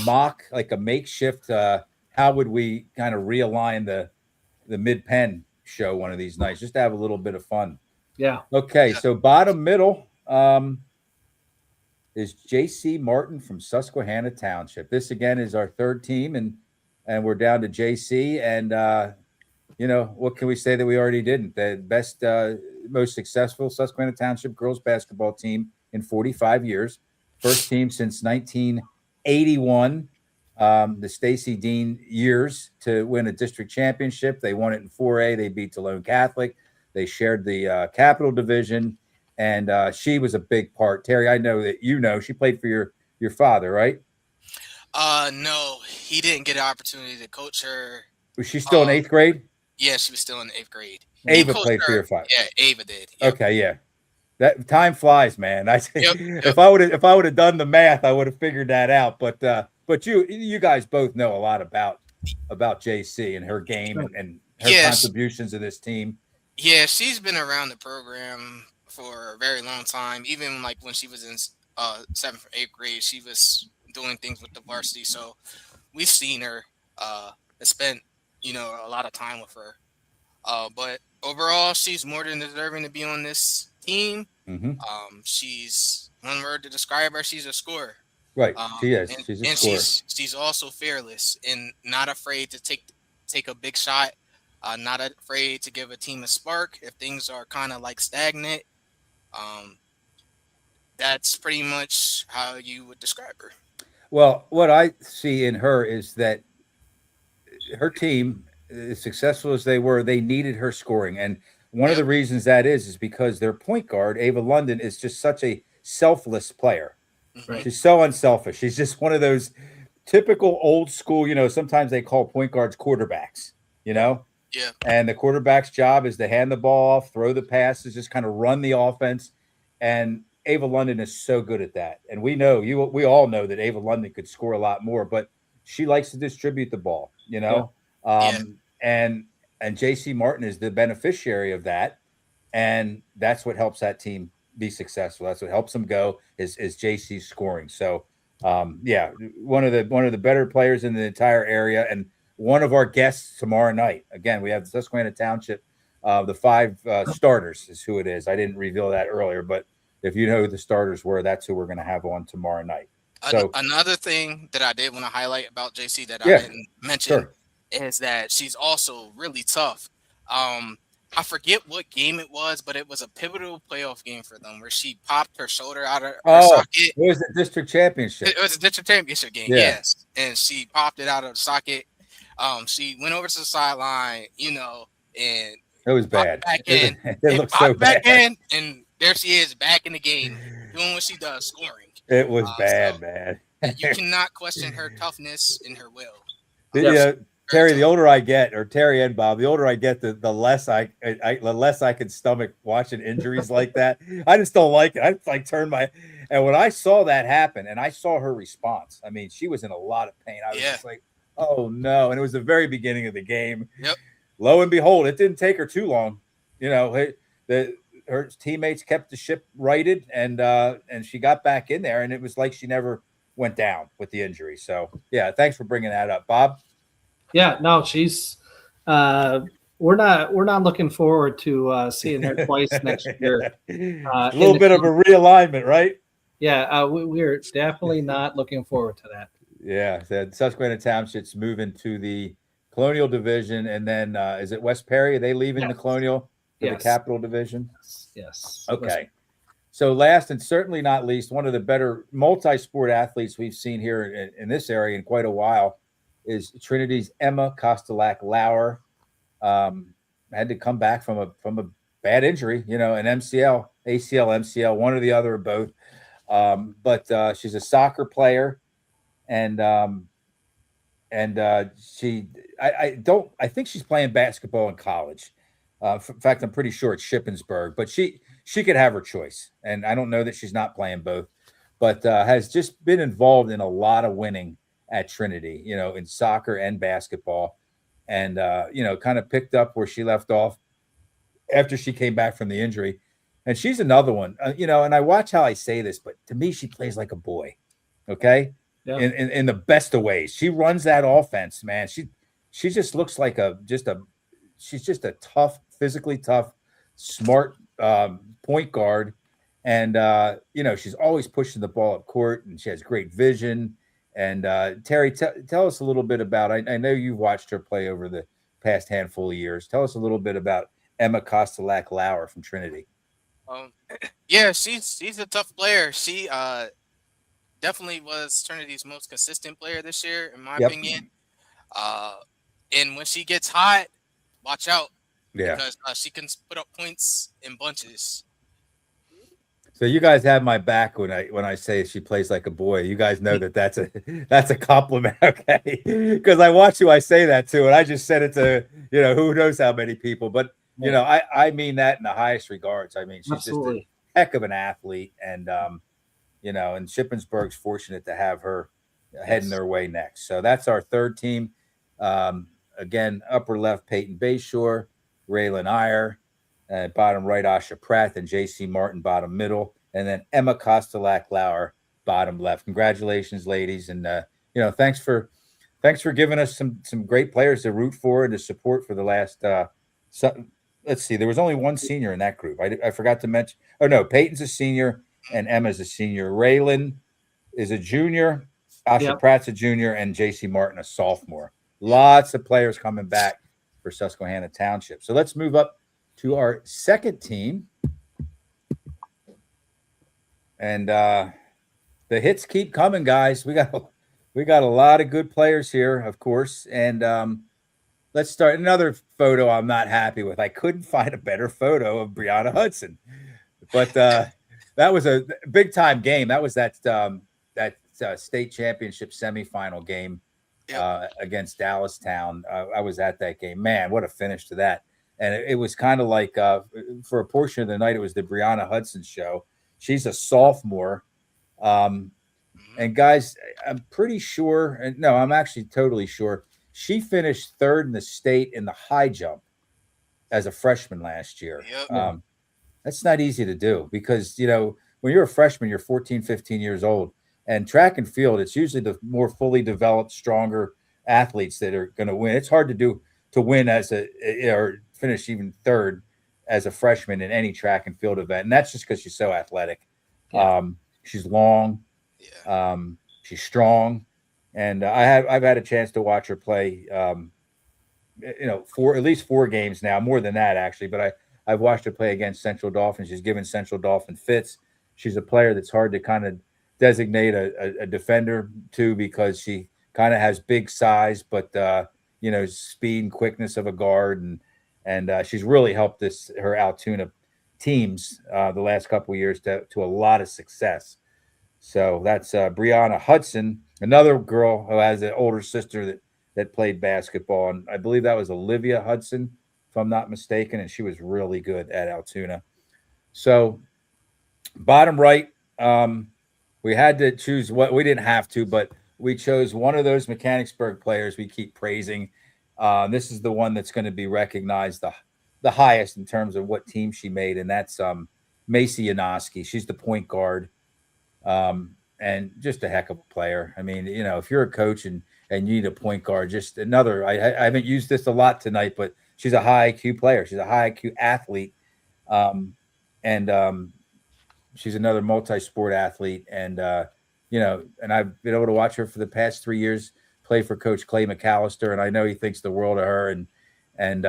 mock, like a makeshift. How would we kind of realign the mid-pen show one of these nights, just to have a little bit of fun? Yeah. Okay. So bottom middle is J.C. Martin from Susquehanna Township. This again is our third team, and we're down to J.C. And what can we say that we already didn't? The best, most successful Susquehanna Township girls basketball team in 45 years. First team since 1981. The Stacy Dean years to win a district championship. They won it in 4A. They beat Tolone Catholic. They shared the Capital Division, and she was a big part. Terry, I know that she played for your father, right? No, he didn't get an opportunity to coach her. Was she still in 8th grade? Yeah, she was still in 8th grade. Ava played for your father. Yeah, Ava did. Yep. Okay, yeah. That time flies, man. Yep. If I would have done the math, I would have figured that out. But you guys both know a lot about JC and her game and her contributions to this team. Yeah, she's been around the program for a very long time. Even like when she was in 7th or 8th grade, she was doing things with the varsity. So we've seen her spent a lot of time with her. But overall, she's more than deserving to be on this team. Mm-hmm. She's, one word to describe her, she's a scorer. Right, she is. She's a scorer. She's also fearless and not afraid to take a big shot. Not afraid to give a team a spark if things are kind of like stagnant. That's pretty much how you would describe her. Well, what I see in her is that her team, as successful as they were, they needed her scoring. And one of the reasons that is because their point guard, Ava London, is just such a selfless player. Right. She's so unselfish. She's just one of those typical old school, sometimes they call point guards quarterbacks, Yeah. And the quarterback's job is to hand the ball off, throw the passes, just kind of run the offense. And Ava London is so good at that. And we all know that Ava London could score a lot more, but she likes to distribute the ball, and JC Martin is the beneficiary of that. And that's what helps that team be successful. That's what helps them go is JC scoring. So one of the better players in the entire area, and one of our guests tomorrow night. Again, we have the Susquehanna Township, the 5 starters is who it is. I didn't reveal that earlier, but if you know who the starters were, that's who we're going to have on tomorrow night. So another thing that I did want to highlight about JC that I didn't mention is that she's also really tough. I forget what game it was, but it was a pivotal playoff game for them where she popped her shoulder out of her socket. It was the district championship. It was a district championship game, yes. And she popped it out of the socket. She went over to the sideline, and it was bad. Back in, it looked so bad. And there she is back in the game, doing what she does, scoring. It was bad, man. You cannot question her toughness and her will. Terry, the older I get, or Terry and Bob, the older I get, the less the less I can stomach watching injuries like that. I just don't like it. I just like turn my, and when I saw that happen, and I saw her response, I mean, she was in a lot of pain. I was just like, oh no! And it was the very beginning of the game. Yep. Lo and behold, it didn't take her too long. You know, her teammates kept the ship righted, and she got back in there, and it was like she never went down with the injury. So yeah, thanks for bringing that up, Bob. Yeah, no, she's. We're not looking forward to seeing her twice next year. A little bit of a realignment, right? Yeah, we're definitely not looking forward to that. Yeah, the Susquehanna Township's moving to the Colonial Division, and then is it West Perry? Are they leaving the Colonial for the Capital Division? Yes. Okay. So last and certainly not least, one of the better multi-sport athletes we've seen here in this area in quite a while is Trinity's Emma Kostelak-Lauer. Had to come back from a bad injury, an MCL, ACL, MCL, one or the other or both. But she's a soccer player, and I think she's playing basketball in college. In fact, I'm pretty sure it's Shippensburg, but she could have her choice, and I don't know that she's not playing both, but has just been involved in a lot of winning at Trinity, in soccer and basketball, and kind of picked up where she left off after she came back from the injury. And she's another one, and I watch how I say this, but to me, she plays like a boy. Okay. Yeah. In the best of ways. She runs that offense, man. She just looks like she's just a tough, physically tough, smart point guard. And, she's always pushing the ball up court, and she has great vision. And Terry, tell us a little bit about, I know you've watched her play over the past handful of years. Tell us a little bit about Emma Kostelak-Lauer from Trinity. Yeah, she's a tough player. She definitely was Trinity's most consistent player this year, in my opinion. And when she gets hot, watch out, because she can put up points in bunches. So you guys have my back when I say she plays like a boy. You guys know that's a compliment, okay? Because I watch who I say that to, and I just said it to who knows how many people. But I mean that in the highest regards. I mean, she's Absolutely. Just a heck of an athlete, and and Shippensburg's fortunate to have her heading their way next. So that's our third team. Again, upper left, Peyton Bayshore, Raylan Iyer. Bottom right, Asha Pratt, and J.C. Martin, bottom middle, and then Emma Kostelak-Lauer, bottom left. Congratulations, ladies, and thanks for giving us some great players to root for and to support for the last. Let's see, there was only one senior in that group. I forgot to mention. Oh no, Peyton's a senior and Emma's a senior. Raylan is a junior, Asha Pratt's a junior, and J.C. Martin a sophomore. Lots of players coming back for Susquehanna Township. So let's move up to our second team, and the hits keep coming, guys. We got a lot of good players here, of course, and let's start. Another photo I'm not happy with. I couldn't find a better photo of Brianna Hudson, but that was a big time game. That was that state championship semifinal game against Dallastown. I was at that game. Man, what a finish to that. And it was kind of like for a portion of the night, it was the Brianna Hudson show. She's a sophomore. And guys, I'm pretty sure, and no, I'm actually totally sure, she finished third in the state in the high jump as a freshman last year. Yep. That's not easy to do because, when you're a freshman, you're 14, 15 years old. And track and field, it's usually the more fully developed, stronger athletes that are going to win. It's hard to win or finish even third as a freshman in any track and field event. And that's just because she's so athletic. Yeah. She's long. Yeah. She's strong. And I've had a chance to watch her play, for at least 4 games now, more than that actually. But I've watched her play against Central Dauphin. She's given Central Dauphin fits. She's a player that's hard to kind of designate a defender to because she kind of has big size, but speed and quickness of a guard, and she's really helped her Altoona teams the last couple of years to a lot of success. So that's Brianna Hudson, another girl who has an older sister that that played basketball, and I believe that was Olivia Hudson, if I'm not mistaken, and she was really good at Altoona. So bottom right, um, we had to choose what we didn't have to, but we chose one of those Mechanicsburg players we keep praising. This is the one that's going to be recognized the highest in terms of what team she made, and that's Macy Yanoski. She's the point guard, and just a heck of a player. I mean, if you're a coach and you need a point guard, just another. I haven't used this a lot tonight, but she's a high IQ player. She's a high IQ athlete, um, and she's another multi-sport athlete, and and I've been able to watch her for the past 3 years play for Coach Clay McAllister, and I know he thinks the world of her. And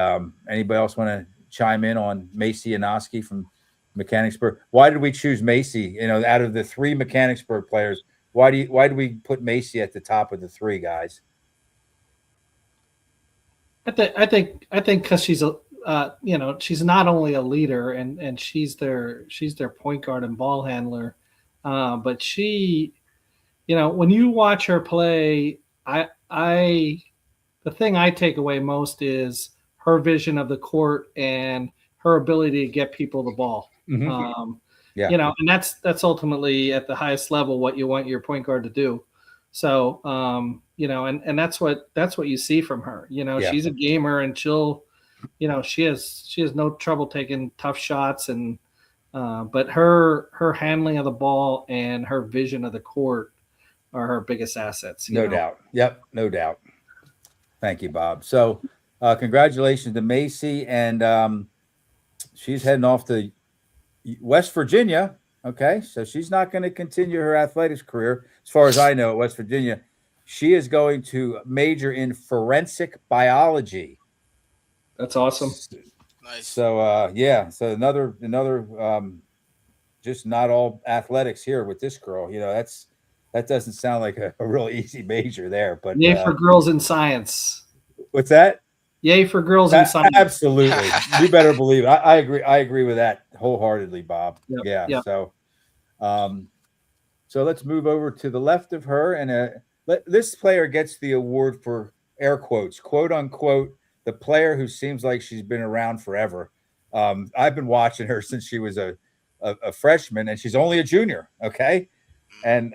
anybody else want to chime in on Macy Yanoski from Mechanicsburg? Why did we choose Macy? Out of the three Mechanicsburg players, why do we put Macy at the top of the three, guys? I think because she's she's not only a leader and she's their point guard and ball handler, but she, when you watch her play, the thing I take away most is her vision of the court and her ability to get people the ball. Mm-hmm. And that's ultimately at the highest level what you want your point guard to do. So, and that's what you see from her. She's a gamer, and she'll, she has no trouble taking tough shots, and but her handling of the ball and her vision of the court are her biggest assets. No doubt. Yep, no doubt. Thank you, Bob. So, congratulations to Macy, and she's heading off to West Virginia. Okay, so she's not going to continue her athletics career, as far as I know, at West Virginia. She is going to major in forensic biology. That's awesome. Nice. So, so another just not all athletics here with this girl. That doesn't sound like a real easy major there. But yay for girls in science. What's that? Yay for girls in science. Absolutely. You better believe it. I agree. I agree with that wholeheartedly, Bob. Yep. Yep. So, so let's move over to the left of her, and this player gets the award for air quotes, quote unquote, the player who seems like she's been around forever. I've been watching her since she was a freshman, and she's only a junior. Okay. And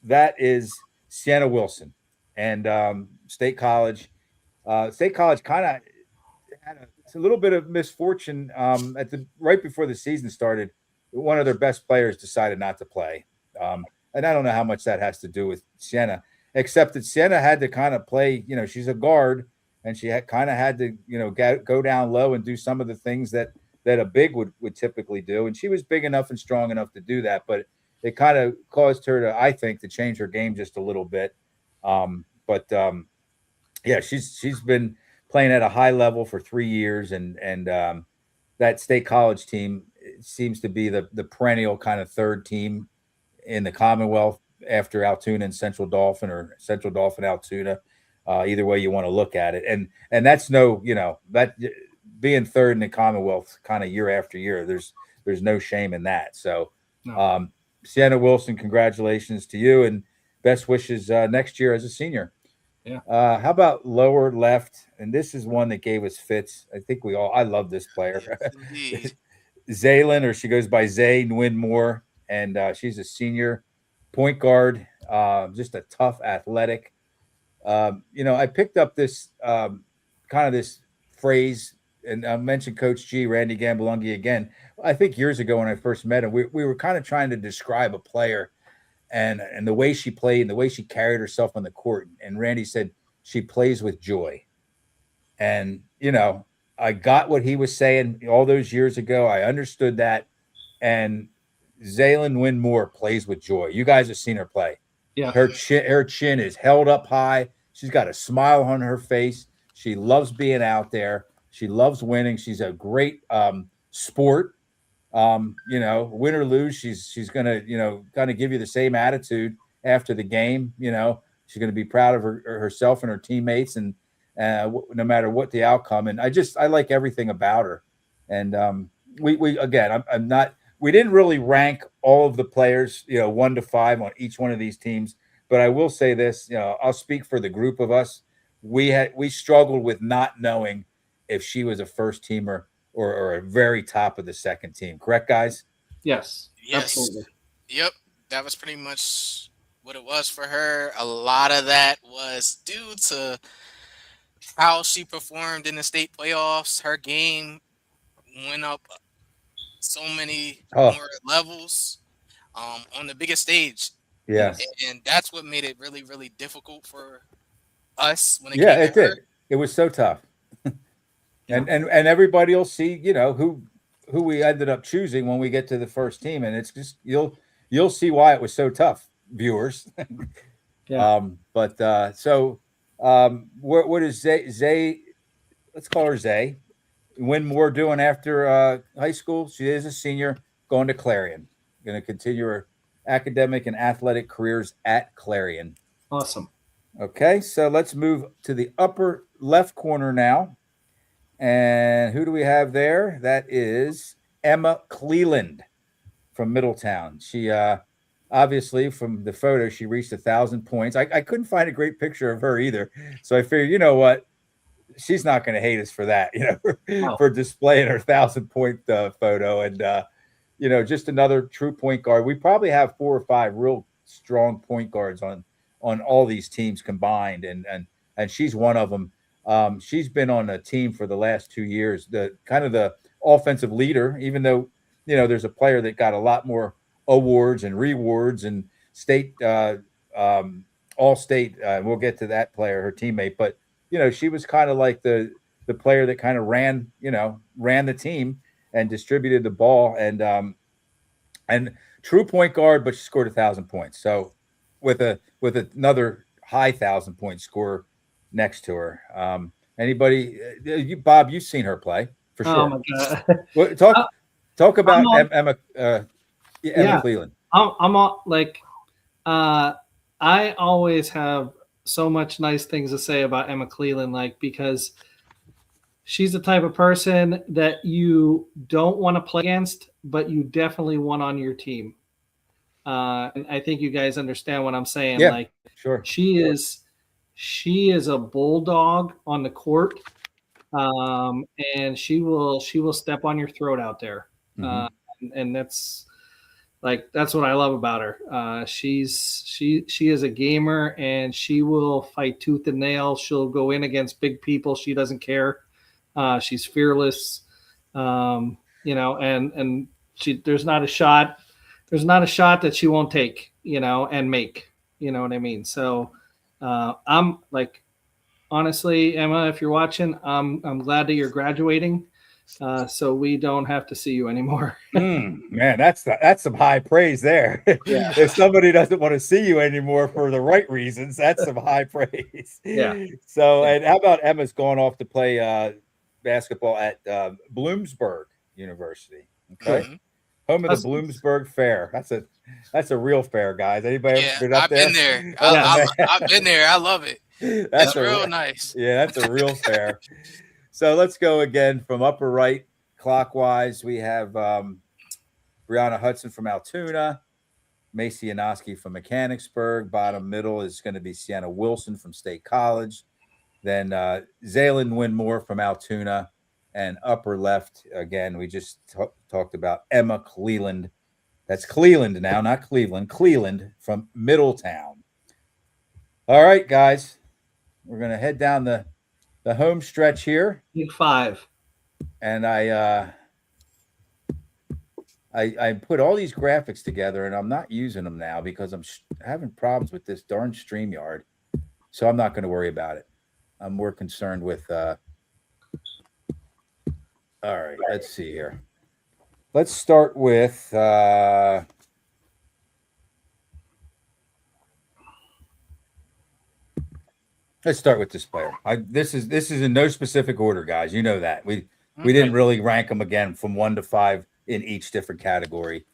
that is Sienna Wilson, and State College. State College kind of had a little bit of misfortune right before the season started. One of their best players decided not to play, and I don't know how much that has to do with Sienna, except that Sienna had to kind of play. She's a guard, and she kind of had to go down low and do some of the things that a big would typically do, and she was big enough and strong enough to do that, but it kind of caused her to, I think, to change her game just a little bit. Yeah, she's been playing at a high level for 3 years, and that State College team seems to be the perennial kind of third team in the Commonwealth after Altoona and Central Dauphin, or Central Dauphin Altoona, either way you want to look at it. And that's that being third in the Commonwealth kind of year after year, there's no shame in that. So No. Sienna Wilson, congratulations to you, and best wishes next year as a senior. Yeah. How about lower left? And this is one that gave us fits. I think I love this player. Indeed. Zaylin, or she goes by Zay Nguyen Moore, and she's a senior point guard, just a tough athletic. I picked up this kind of this phrase, and I mentioned Coach G, Randy Gambalungi again. I think years ago when I first met him, we were kind of trying to describe a player and the way she played and the way she carried herself on the court. And Randy said she plays with joy. And, I got what he was saying all those years ago. I understood that. And Zaylin Nguyen Moore plays with joy. You guys have seen her play. Yeah. Her chin is held up high. She's got a smile on her face. She loves being out there. She loves winning. She's a great sport. Win or lose, she's gonna, kind of give you the same attitude after the game. She's gonna be proud of herself and her teammates, and no matter what the outcome. And I like everything about her. And we again, I'm not. We didn't really rank all of the players, 1 to 5 on each one of these teams. But I will say this, I'll speak for the group of us. we struggled with not knowing if she was a first teamer or a very top of the second team. Correct, guys? Yes, Yes. absolutely. Yep. That was pretty much what it was for her. A lot of that was due to how she performed in the state playoffs. Her game went up so many Oh, more levels on the biggest stage. yes. And that's what made it really, really difficult for us when it Yeah, came to it her. did. It was so tough. Yeah. And everybody will see, who we ended up choosing when we get to the first team, and it's just you'll see why it was so tough, viewers. Yeah. What is Zay? Let's call her Zay. Winmore doing after high school? She is a senior, going to Clarion, going to continue her academic and athletic careers at Clarion. Awesome. Okay, so let's move to the upper left corner now. And who do we have there? That is Emma Cleland from Middletown. She obviously, from the photo, she reached 1,000 points. I couldn't find a great picture of her either. So I figured, you know what? She's not going to hate us for that, for displaying her 1,000-point photo. And, just another true point guard. We probably have 4 or 5 real strong point guards on all these teams combined. And she's one of them. She's been on a team for the last 2 years, the kind of the offensive leader, even though, there's a player that got a lot more awards and rewards and state, all state. We'll get to that player, her teammate, but she was kind of like the player that kind of ran the team and distributed the ball and true point guard, but she scored 1,000 points. So with another high 1,000-point score next to her. Anybody, Bob, you've seen her play for sure. Oh my God. Talk about Emma Cleland. I'm all, like, I always have so much nice things to say about Emma Cleland, because she's the type of person that you don't want to play against, but you definitely want on your team. And I think you guys understand what I'm saying. Yeah, sure. She is a bulldog on the court, and she will step on your throat out there. Mm-hmm. And that's what I love about her. She is a gamer, and she will fight tooth and nail. She'll go in against big people. She doesn't care. She's fearless. And there's not a shot that she won't take, and make. You know what I mean? So I'm like, honestly, Emma, if you're watching, I'm glad that you're graduating. So we don't have to see you anymore. Man, that's some high praise there. Yeah. If somebody doesn't want to see you anymore for the right reasons, that's some high praise. Yeah. So, and how about Emma's going off to play basketball at Bloomsburg University? Okay, home of the Bloomsburg Fair. That's a real fair, guys. Anybody ever been up there? Been there. I've been there. I love it. That's real nice. Yeah, that's a real fair. So let's go again from upper right clockwise. We have Brianna Hudson from Altoona, Macy Anoski from Mechanicsburg. Bottom middle is going to be Sienna Wilson from State College. Then Zaylin Winmore from Altoona. And upper left, again, we just talked about Emma Cleland. That's Cleland now, not Cleveland. Cleland from Middletown. All right, guys. We're going to head down the home stretch here. Big 5. And I put all these graphics together, and I'm not using them now because I'm having problems with this darn StreamYard. So I'm not going to worry about it. I'm more concerned with all right, let's see here. Let's start with let's start with this player. This is in no specific order, guys. You know that. We didn't really rank them again from 1 to 5 in each different category.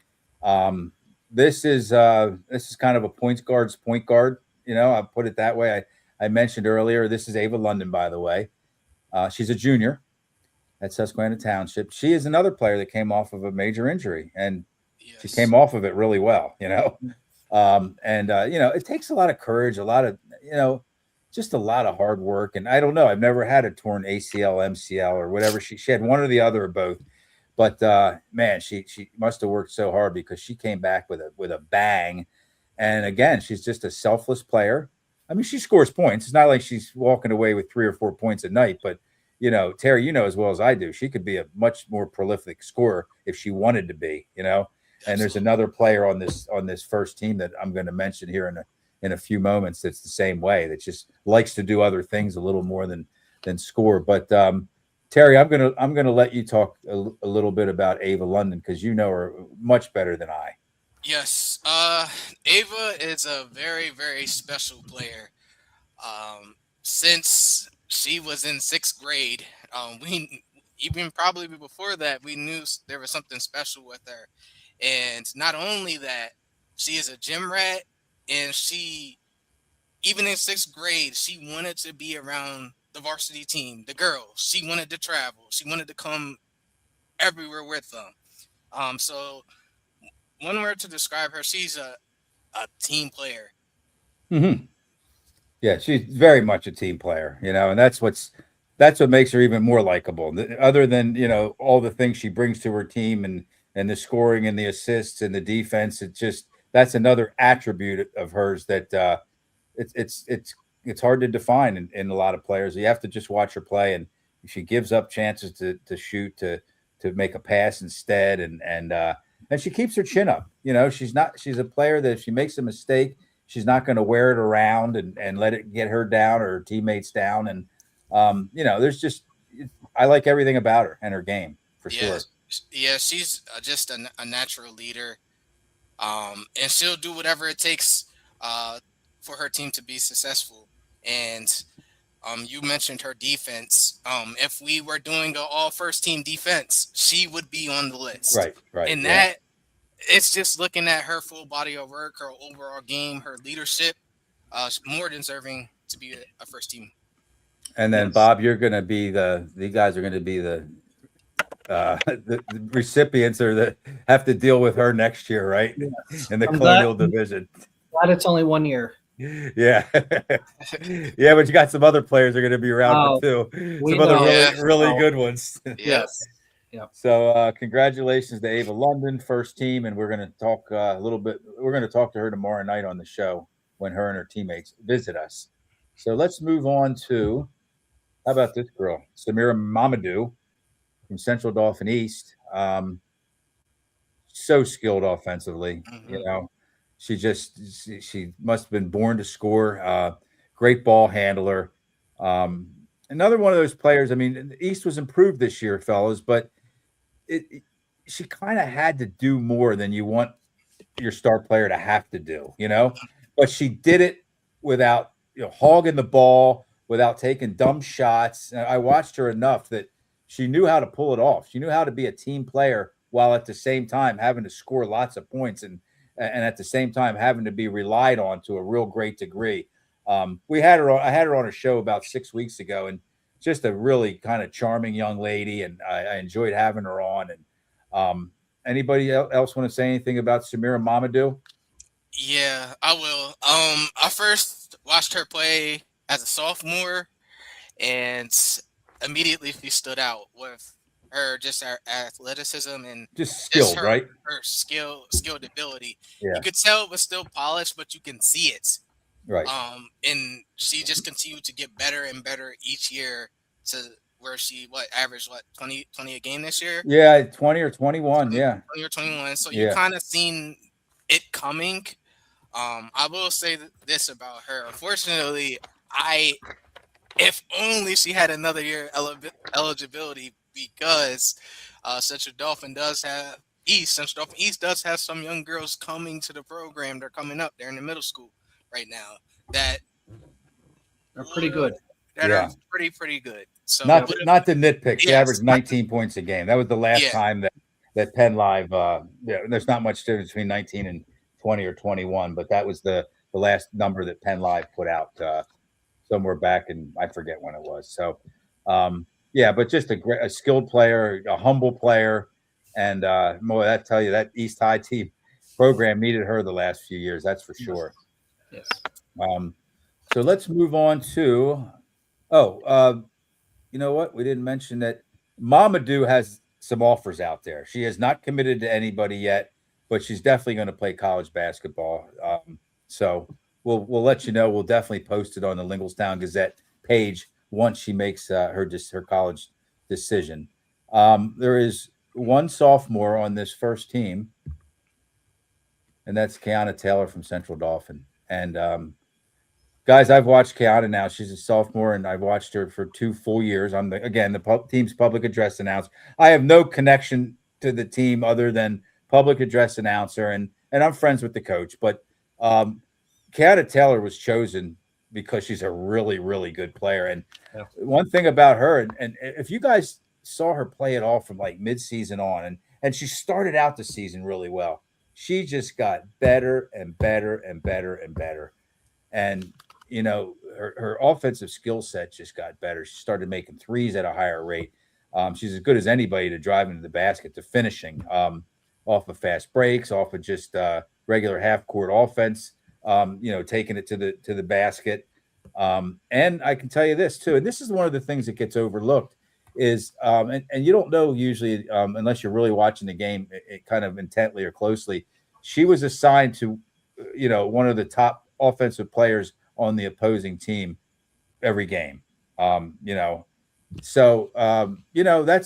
This is kind of a point guard. I put it that way. I mentioned earlier, this is Ava London, by the way. She's a junior at Susquehanna Township. She is another player that came off of a major injury, and she came off of it really well, it takes a lot of courage, a lot of, just a lot of hard work. And I don't know, I've never had a torn ACL, MCL, or whatever. She had one or the other or both. But man, she must have worked so hard because she came back with a bang. And again, she's just a selfless player. I mean, she scores points. It's not like she's walking away with 3 or 4 points a night, but Terry, as well as I do, she could be a much more prolific scorer if she wanted to be, And there's another player on this first team that I'm going to mention here in a few moments that's the same way, that just likes to do other things a little more than score. But Terry, I'm gonna let you talk a little bit about Ava London, because you know her much better than I. Yes, Ava is a very, very special player. Since she was in 6th grade, we even probably before that we knew there was something special with her, and not only that, she is a gym rat, and she even in 6th grade she wanted to be around the varsity team, the girls. She wanted to travel. She wanted to come everywhere with them. So one word to describe her, she's a team player. Mm-hmm. Yeah, she's very much a team player, and that's what makes her even more likable. Other than all the things she brings to her team, and the scoring and the assists and the defense, that's another attribute of hers that it's hard to define in a lot of players. You have to just watch her play, and she gives up chances to shoot, to make a pass instead, and she keeps her chin up. She's a player that if she makes a mistake, she's not going to wear it around and let it get her down or her teammates down. And I like everything about her and her game for sure. Yeah, she's just a natural leader, and she'll do whatever it takes for her team to be successful. And you mentioned her defense. If we were doing an all first team defense, she would be on the list. Right. And that it's just looking at her full body of work, her overall game, her leadership, more deserving to be a first team. And then Bob, you're going to be the guys are going to be the recipients, or that have to deal with her next year, right? Yes. In the Colonial Division. Glad it's only 1 year. Yeah. Yeah, but you got some other players that are going to be around too. Some other really good ones. Yes. Yeah. So congratulations to Ava London, first team, and we're going to talk a little bit. We're going to talk to her tomorrow night on the show when her and her teammates visit us. So let's move on to, how about this girl, Samira Mamadou from Central Dauphin East. So skilled offensively. Mm-hmm. She must have been born to score. Great ball handler. Another one of those players. I mean, the East was improved this year, fellas, but she kind of had to do more than you want your star player to have to do, but she did it without hogging the ball, without taking dumb shots. And I watched her enough that she knew how to pull it off. She knew how to be a team player while at the same time having to score lots of points, and at the same time having to be relied on to a real great degree. I had her on a show about 6 weeks ago, and just a really kind of charming young lady, and I enjoyed having her on. And anybody else want to say anything about Samira Mamadou? Yeah, I will. I first watched her play as a sophomore, and immediately she stood out with her athleticism and just skilled, right? Her skilled ability. Yeah. You could tell it was still polished, but you can see it. Right. And she just continued to get better and better each year, to where she averaged 20 a game this year. Yeah, 20 or 21. 20 or 21. So you kind of seen it coming. I will say this about her. Unfortunately, if only she had another year eligibility, because Central Dauphin Central Dauphin East does have some young girls coming to the program. They're coming up. They're in the middle school right now that are pretty good. Are pretty good. So not to nitpick. She averaged 19 points a game. That was the last time that Penn Live. There's not much difference between 19 and 20 or 21, but that was the last number that Penn Live put out somewhere back, and I forget when it was. So, but just a skilled player, a humble player, and boy, I tell you, that East High team program needed her the last few years. That's for sure. Yes. So let's move on to. You know what? We didn't mention that Mamadou has some offers out there. She has not committed to anybody yet, but she's definitely going to play college basketball. So we'll let you know. We'll definitely post it on the Linglestown Gazette page once she makes her college decision. There is one sophomore on this first team, and that's Kiana Taylor from Central Dauphin. And guys, I've watched Kiana now. She's a sophomore, and I've watched her for 2 full years. I'm the team's public address announcer. I have no connection to the team other than public address announcer, and I'm friends with the coach. But Kiana Taylor was chosen because she's a really, really good player. And one thing about her, and if you guys saw her play at all from like mid-season on, and she started out the season really well. She just got better and better and better and better. And her offensive skill set just got better. She started making threes at a higher rate. She's as good as anybody to drive into the basket, to finishing off of fast breaks, off of just regular half court offense. Taking it to the basket. And I can tell you this too, and this is one of the things that gets overlooked is, and you don't know usually unless you're really watching the game it kind of intently or closely. She was assigned to, one of the top offensive players on the opposing team every game. That's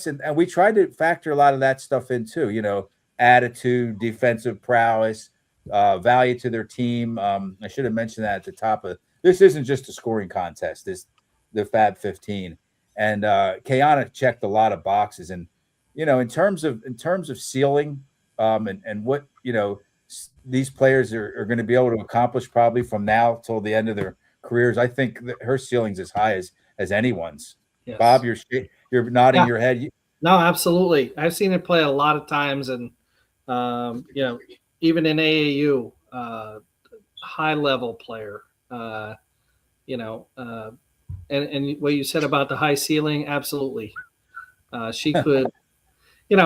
and we tried to factor a lot of that stuff in too. Attitude, defensive prowess, value to their team. I should have mentioned that at the top of this. Isn't just a scoring contest. This the FAB15, and Kiana checked a lot of boxes. And in terms of ceiling, and what these players are going to be able to accomplish probably from now till the end of their careers, I think that her ceiling's as high as anyone's. Yes. Bob, you're nodding your head. No, absolutely. I've seen it play a lot of times, and even in AAU, high level player. And what you said about the high ceiling, absolutely. She could.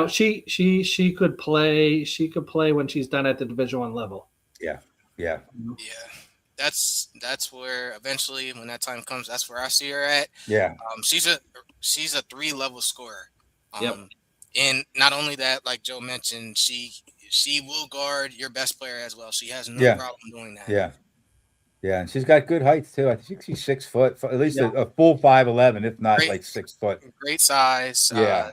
She could play. She could play when she's done at the Division I level. Yeah. That's where eventually, when that time comes, that's where I see her at. Yeah. She's a 3-level scorer. And not only that, like Joe mentioned, she will guard your best player as well. She has no problem doing that. Yeah, and she's got good height too. I think she's 6 foot, at least a full 5'11", if not like 6 foot. Great size. Yeah.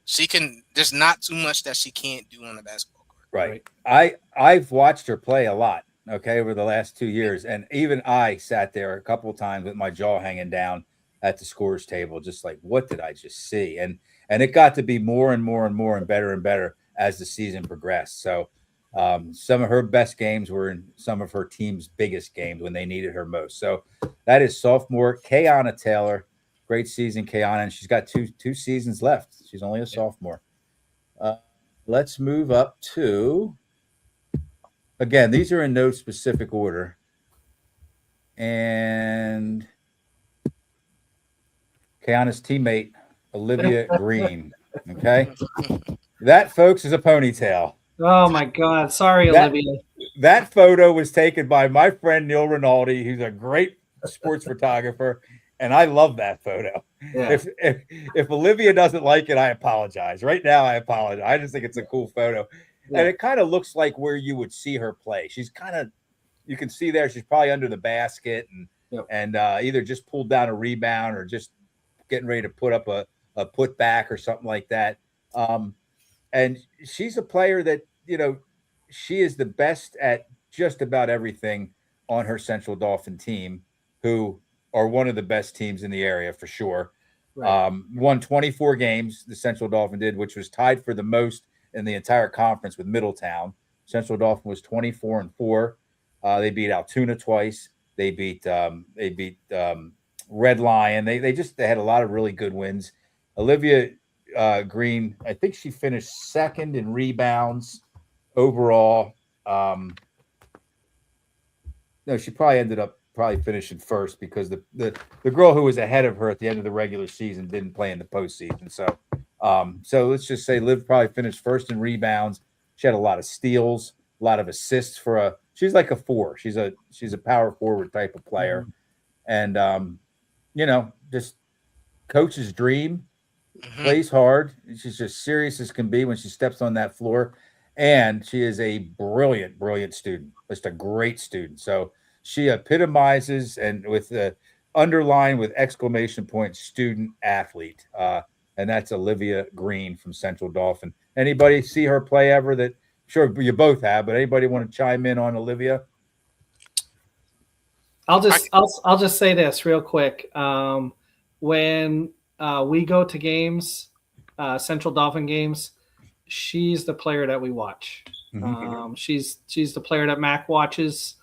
She can. There's not too much that she can't do on the basketball court. Right. I've watched her play a lot. Okay, over the last 2 years, and even I sat there a couple of times with my jaw hanging down at the scores table, just like, what did I just see? And it got to be more and more and more and better as the season progressed. So some of her best games were in some of her team's biggest games when they needed her most. So that is sophomore Kiana Taylor. Great season, Kiana, and she's got two seasons left. She's only a sophomore. Let's move up to, again, these are in no specific order. And Kiana's teammate, Olivia Green. Okay. That, folks, is a ponytail. Oh, my God. Sorry, Olivia. That photo was taken by my friend Neil Rinaldi, who's a great sports photographer. And I love that photo. Yeah. If Olivia doesn't like it, I apologize. Right now, I apologize. I just think it's a cool photo. Yeah. And it kind of looks like where you would see her play. She's kind of, you can see there, she's probably under the basket and either just pulled down a rebound or just getting ready to put up a putback or something like that. And she's a player that, she is the best at just about everything on her Central Dauphin team, who are one of the best teams in the area for sure. Right. Won 24 games, the Central Dauphin did, which was tied for the most in the entire conference with Middletown. Central Dauphin was 24-4. They beat Altoona twice. They beat Red Lion. They had a lot of really good wins. Olivia Green, I think she finished second in rebounds overall. No, she probably ended up finishing first because the girl who was ahead of her at the end of the regular season didn't play in the postseason. So let's just say Liv probably finished first in rebounds. She had a lot of steals, a lot of assists she's like a 4. She's a power forward type of player. and just coach's dream. Mhm. Plays hard. She's just serious as can be when she steps on that floor, and she is a brilliant, brilliant student. Just a great student. So she epitomizes and with the underline with exclamation point student athlete. And that's Olivia Green from Central Dolphin. Anybody see her play ever? That sure you both have, but anybody want to chime in on Olivia? I'll just say this real quick. When we go to games, Central Dolphin games, she's the player that we watch. She's the player that Mac watches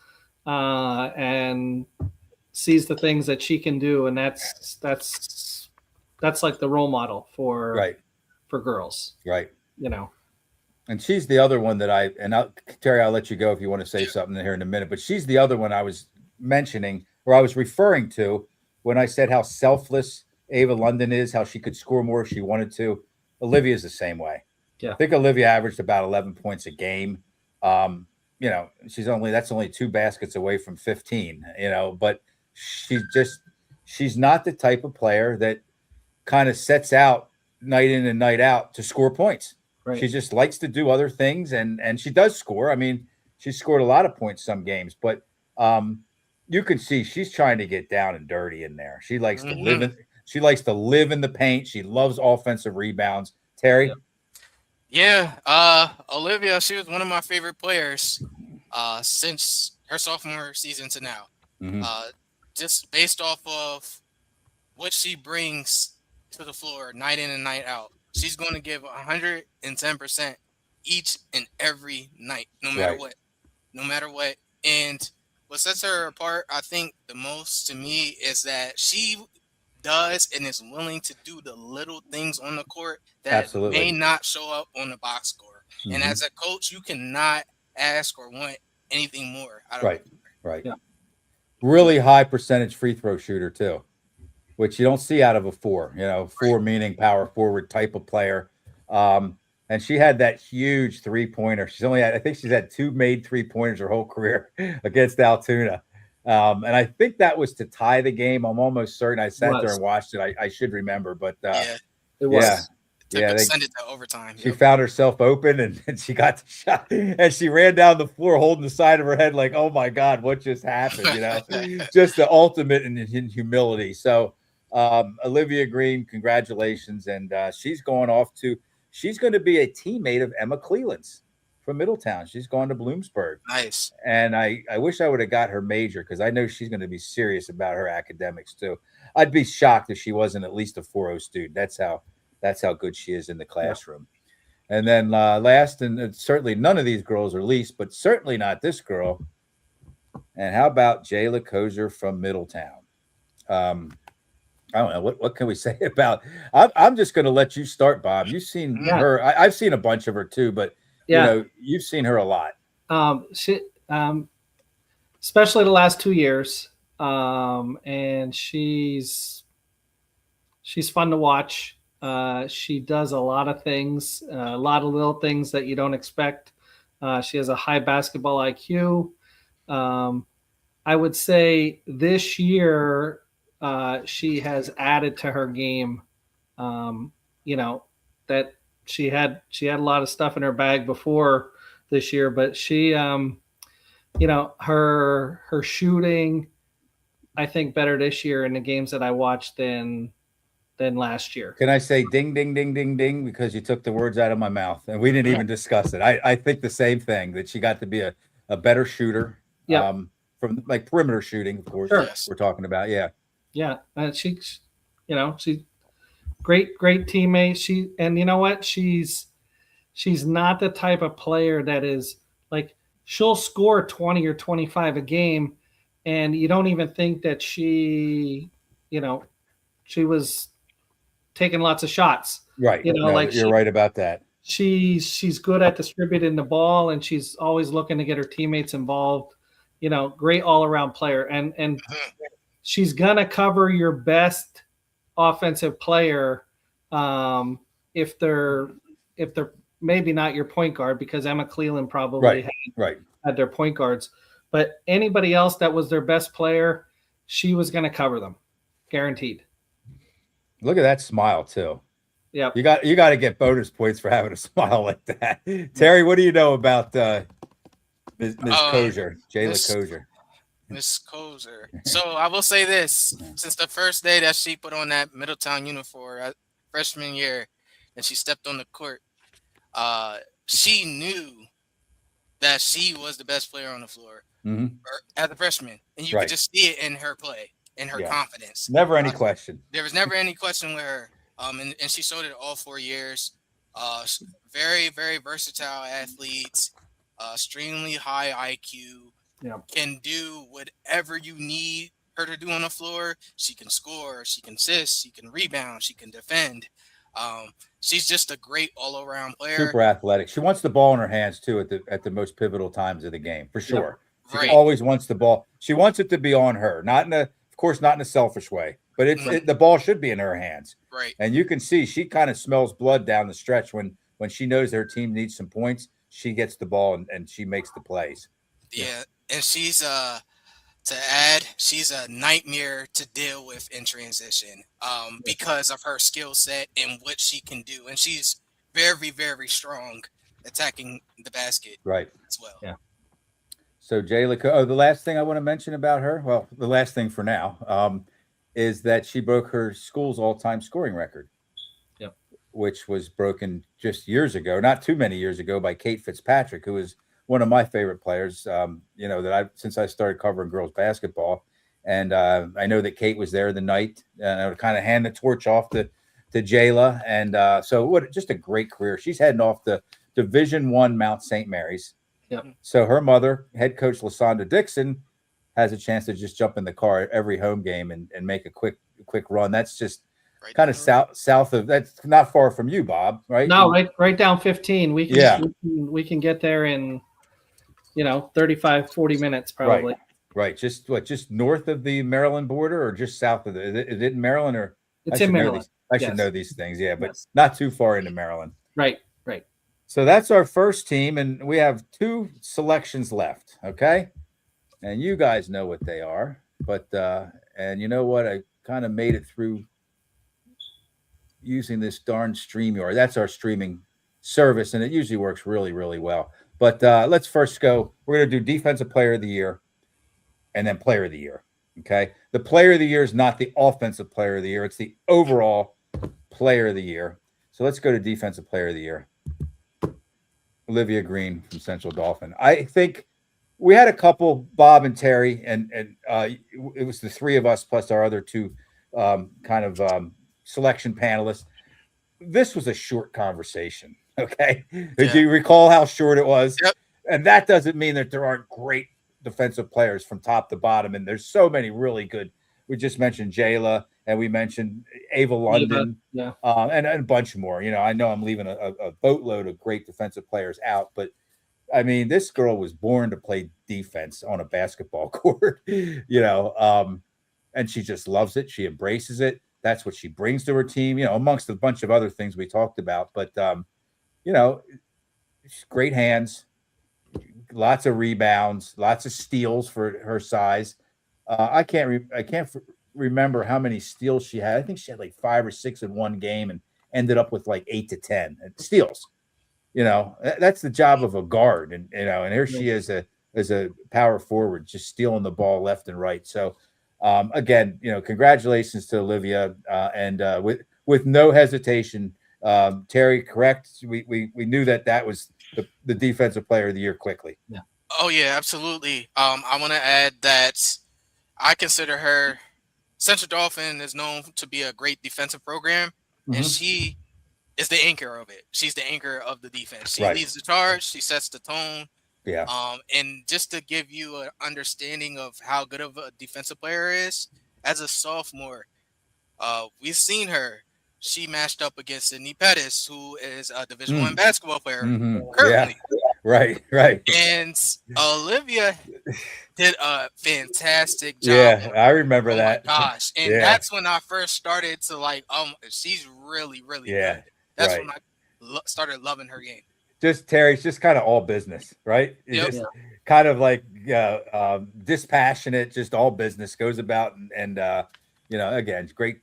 and sees the things that she can do, and that's like the role model for girls, right? And she's the other one that Terry, I'll let you go if you want to say something here in a minute, but she's the other one I was mentioning or I was referring to when I said how selfless Ava London is, how she could score more if she wanted to. Olivia's the same way. Yeah. I think Olivia averaged about 11 points a game. That's only 2 baskets away from 15, but she's not the type of player that kind of sets out night in and night out to score points. Right. She just likes to do other things, and she does score. I mean, she scored a lot of points some games, but you can see she's trying to get down and dirty in there. She likes to live in. She likes to live in the paint. She loves offensive rebounds. Terry, Olivia, she was one of my favorite players since her sophomore season to now. Just based off of what she brings to the floor night in and night out. She's going to give 110% each and every night, no matter what. No matter what. And what sets her apart, I think, the most to me is that she does and is willing to do the little things on the court that may not show up on the box score. And as a coach, you cannot ask or want anything more out of her. Right. Yeah. Really high percentage free throw shooter, too, which you don't see out of a 4, 4 meaning power forward type of player. And she had that huge 3-pointer. I think she's had 2 made 3-pointers her whole career against Altoona. And I think that was to tie the game. I'm almost certain. I sat there and watched it. I should remember, but it was. They sent it to overtime. She found herself open and she got the shot and she ran down the floor holding the side of her head like, oh my God, what just happened? Just the ultimate in humility. So Olivia Green, congratulations. And she's going to be a teammate of Emma Cleland's from Middletown. She's going to Bloomsburg. Nice. And I wish I would have got her major because I know she's going to be serious about her academics too. I'd be shocked if she wasn't at least a 4.0 student. That's how good she is in the classroom. Yeah. And then last, and certainly none of these girls are least, but certainly not this girl. And how about Jayla Kozer from Middletown? I don't know. What can we say about I'm just going to let you start, Bob. You've seen her. I've seen a bunch of her too, but you've seen her a lot. She, especially the last 2 years. And she's fun to watch. She does a lot of things, a lot of little things that you don't expect. She has a high basketball IQ. I would say this year she has added to her game. That she had a lot of stuff in her bag before this year, but she, her shooting, I think better this year in the games that I watched than last year. Can I say ding, ding, ding, ding, ding, because you took the words out of my mouth and we didn't even discuss it. I think the same thing, that she got to be a better shooter from like perimeter shooting, of course, we're talking about. Yeah. She's great teammate. And you know what? She's not the type of player that is like, she'll score 20 or 25 a game and you don't even think that she was taking lots of shots. Right. You're right about that. She's good at distributing the ball and she's always looking to get her teammates involved. Great all around player. And she's gonna cover your best offensive player if they're maybe not your point guard, because Emma Cleland probably had their point guards. But anybody else that was their best player, she was going to cover them, guaranteed. Look at that smile too. Yep. You got to get bonus points for having a smile like that. Terry, what do you know about Ms. Kozer, Jayla Kozer? Miss Kozer. So I will say this: since the first day that she put on that Middletown uniform, freshman year, and she stepped on the court, she knew that she was the best player on the floor as a freshman, and you could just see it in her play, in her confidence. Never any question. There was never any question with her. And she showed it all 4 years. Very, very versatile athlete, extremely high IQ. Can do whatever you need her to do on the floor. She can score, she can assist, she can rebound, she can defend. She's just a great all-around player. Super athletic. She wants the ball in her hands too at the most pivotal times of the game, for sure. Yep. She always wants the ball. She wants it to be on her, not in of course, not in a selfish way, but the ball should be in her hands. Right. And you can see she kind of smells blood down the stretch when she knows her team needs some points. She gets the ball and she makes the plays. Yeah, and she's to add, she's a nightmare to deal with in transition because of her skill set and what she can do. And she's very, very strong attacking the basket as well. Yeah. So Jayla, the last thing I want to mention about her, well, the last thing for now, is that she broke her school's all-time scoring record, which was broken just years ago, not too many years ago, by Kate Fitzpatrick, who was one of my favorite players, since I started covering girls basketball. And I know that Kate was there the night and I would kind of hand the torch off to Jayla. And so just a great career. She's heading off to Division I Mount St. Mary's. Yep. So her mother, head coach LaSonda Dixon, has a chance to just jump in the car at every home game and make a quick run. That's just kind of south of, that's not far from you, Bob, right? No, right down 15. We can get there in 35, 40 minutes probably. Right. Just north of the Maryland border or just south of is it in Maryland or? It's in Maryland. I should know these things. Yeah, but not too far into Maryland. Right. So that's our first team, and we have 2 selections left. Okay. And you guys know what they are, but and you know what? I kind of made it through using this darn StreamYard. That's our streaming service, and it usually works really, really well. But let's first go. We're going to do Defensive Player of the Year and then Player of the Year. Okay. The Player of the Year is not the Offensive Player of the Year. It's the overall Player of the Year. So let's go to Defensive Player of the Year. Olivia Green from Central Dauphin. I think we had a couple, Bob and Terry, and it was the 3 of us plus our other 2 selection panelists. This was a short conversation. Okay. Do you recall how short it was? Yep. And that doesn't mean that there aren't great defensive players from top to bottom. And there's so many really good. We just mentioned Jayla and we mentioned Ava London and a bunch more. I know I'm leaving a boatload of great defensive players out, but I mean, this girl was born to play defense on a basketball court, and she just loves it. She embraces it. That's what she brings to her team, amongst a bunch of other things we talked about. But, great hands, lots of rebounds, lots of steals for her size. I can't remember how many steals she had. I think she had like 5 or 6 in one game and ended up with like 8 to 10 steals. That's the job of a guard. And here she is as a power forward, just stealing the ball left and right. So, again, congratulations to Olivia, and with no hesitation, Terry, correct? We knew that was the Defensive Player of the Year quickly. Yeah. Oh yeah, absolutely. I want to add that I consider her. Central Dauphin is known to be a great defensive program, and she is the anchor of it. She's the anchor of the defense. She leads the charge. She sets the tone. Yeah. And just to give you an understanding of how good of a defensive player is, as a sophomore, we've seen her. She matched up against Sydney Pettis, who is a Division I basketball player currently. Yeah. Right. And Olivia did a fantastic job. Yeah, I remember that. My gosh. And that's when I first started to she's really, really good. That's when I started loving her game. Terry, it's just kind of all business, right? Yep. kind of like dispassionate, just all business, goes about and again, great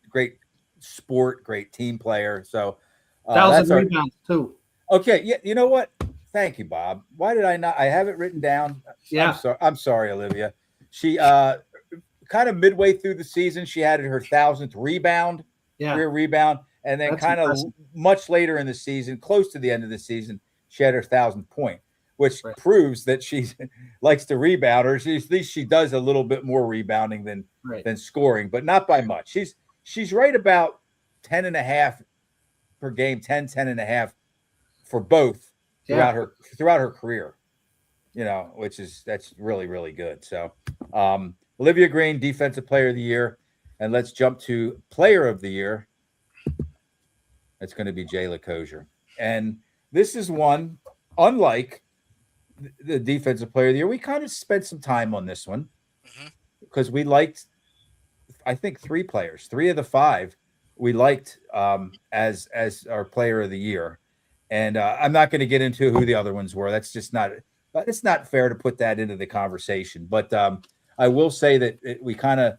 sport, great team player. So Thousand that's our rebounds too. okay. Yeah, you know what? Thank you, Bob. Why did I not? I have it written down. I'm Yeah. sorry. I'm sorry, Olivia. She kind of midway through the season, she had her 1,000th rebound, Yeah. career rebound, and then That's kind of impressive. much later in the season, close to the end of the season, she had her 1,000th point, which Right. proves that she likes to rebound, or at least she does a little bit more rebounding than scoring, but not by much. She's right about 10 and a half per game, 10 and a half for both throughout her career, that's really, really good. So Olivia Green, defensive player of the year. And let's jump to player of the year. That's going to be Jayla Kozier. And this is one, unlike the defensive player of the year, we kind of spent some time on this one because we liked, I think, three players, 3 of the 5 we liked as our player of the year. And I'm not going to get into who the other ones were. That's just not, it's not fair to put that into the conversation. But I will say that we kind of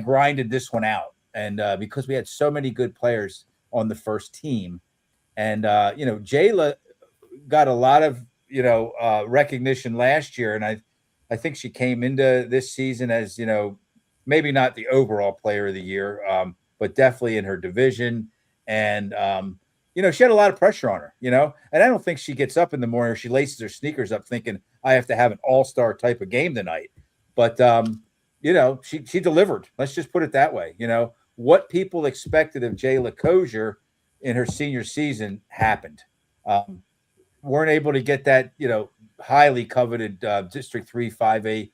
grinded this one out. And because we had so many good players on the first team. And, Jayla got a lot of, recognition last year. And I think she came into this season as, maybe not the overall player of the year, but definitely in her division. And, she had a lot of pressure on her, and I don't think she gets up in the morning or she laces her sneakers up thinking I have to have an all-star type of game tonight. But, she delivered. Let's just put it that way. What people expected of Jayla Kozier in her senior season happened. Weren't able to get that, highly coveted District 3 5A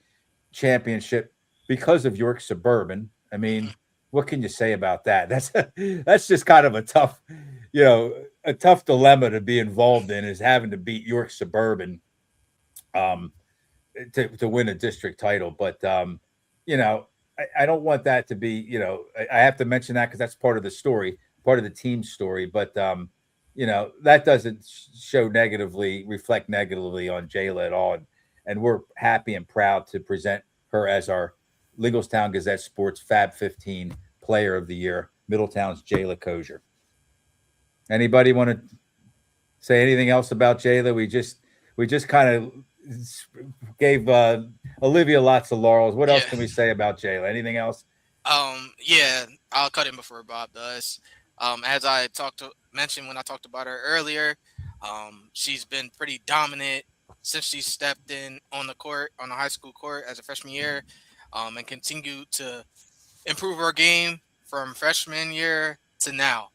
championship because of York Suburban. I mean, what can you say about that? That's just kind of a tough dilemma to be involved in, is having to beat York Suburban to win a district title. But I don't want that to be, I have to mention that because that's part of the story, part of the team story. But that doesn't reflect negatively on Jayla at all. And we're happy and proud to present her as our Littlestown Gazette Sports FAB15 Player of the Year, Middletown's Jayla Kozier. Anybody want to say anything else about Jayla? We just kind of gave Olivia lots of laurels. What else can we say about Jayla? Anything else? Yeah, I'll cut in before Bob does. As I mentioned when I talked about her earlier, she's been pretty dominant since she stepped in on the high school court as a freshman year, and continued to improve her game from freshman year to now.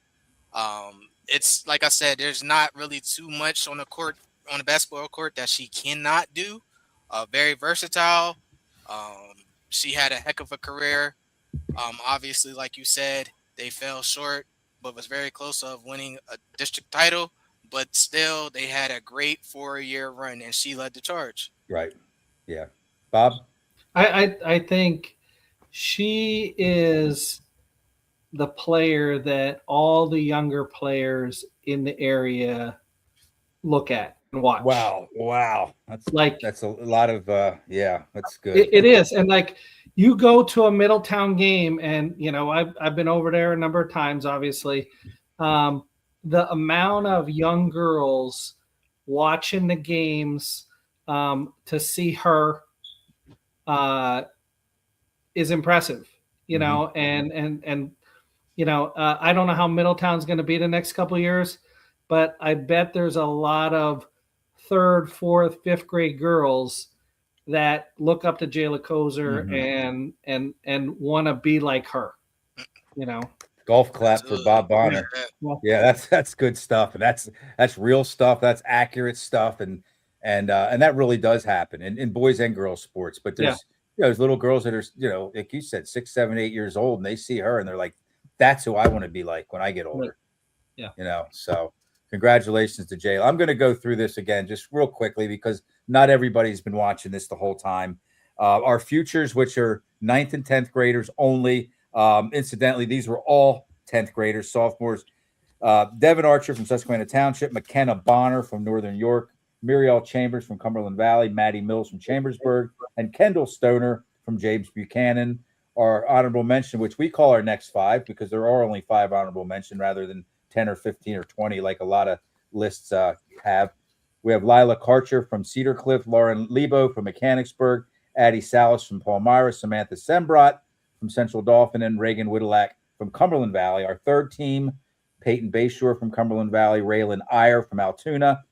It's like I said, there's not really too much on the basketball court that she cannot do. Very versatile. She had a heck of a career. Obviously, like you said, they fell short, but was very close of winning a district title. But still, they had a great 4-year run, and she led the charge. Right. Yeah. Bob? I think she is the player that all the younger players in the area look at and watch. Wow. That's a lot of that's good. It is. And like, you go to a Middletown game, and I've been over there a number of times, obviously. The amount of young girls watching the games to see her is impressive, and I don't know how Middletown's going to be the next couple of years, but I bet there's a lot of 3rd, 4th, 5th grade girls that look up to Jayla Kozier and want to be like her, Golf clap for Bob Bonner. Yeah, that's good stuff, and that's real stuff. That's accurate stuff, and that really does happen in boys and girls sports. But there's little girls that are like you said, 6, 7, 8 years old, and they see her and they're like, that's who I want to be like when I get older. Yeah. So congratulations to Jayla. I'm going to go through this again just real quickly because not everybody's been watching this the whole time. Our futures, which are 9th and 10th graders only. Incidentally, these were all 10th graders, sophomores. Devin Archer from Susquehanna Township, McKenna Bonner from Northern York, Muriel Chambers from Cumberland Valley, Maddie Mills from Chambersburg, and Kendall Stoner from James Buchanan. Our honorable mention, which we call our next 5 because there are only 5 honorable mention rather than 10 or 15 or 20 like a lot of lists have. We have Lila Karcher from Cedar Cliff, Lauren Lebo from Mechanicsburg, Addie Salas from Palmyra, Samantha Sembrot from Central Dauphin, and Reagan Whittlak from Cumberland Valley. Our third team, Peyton Bayshore from Cumberland Valley, Raylan Iyer from Altoona,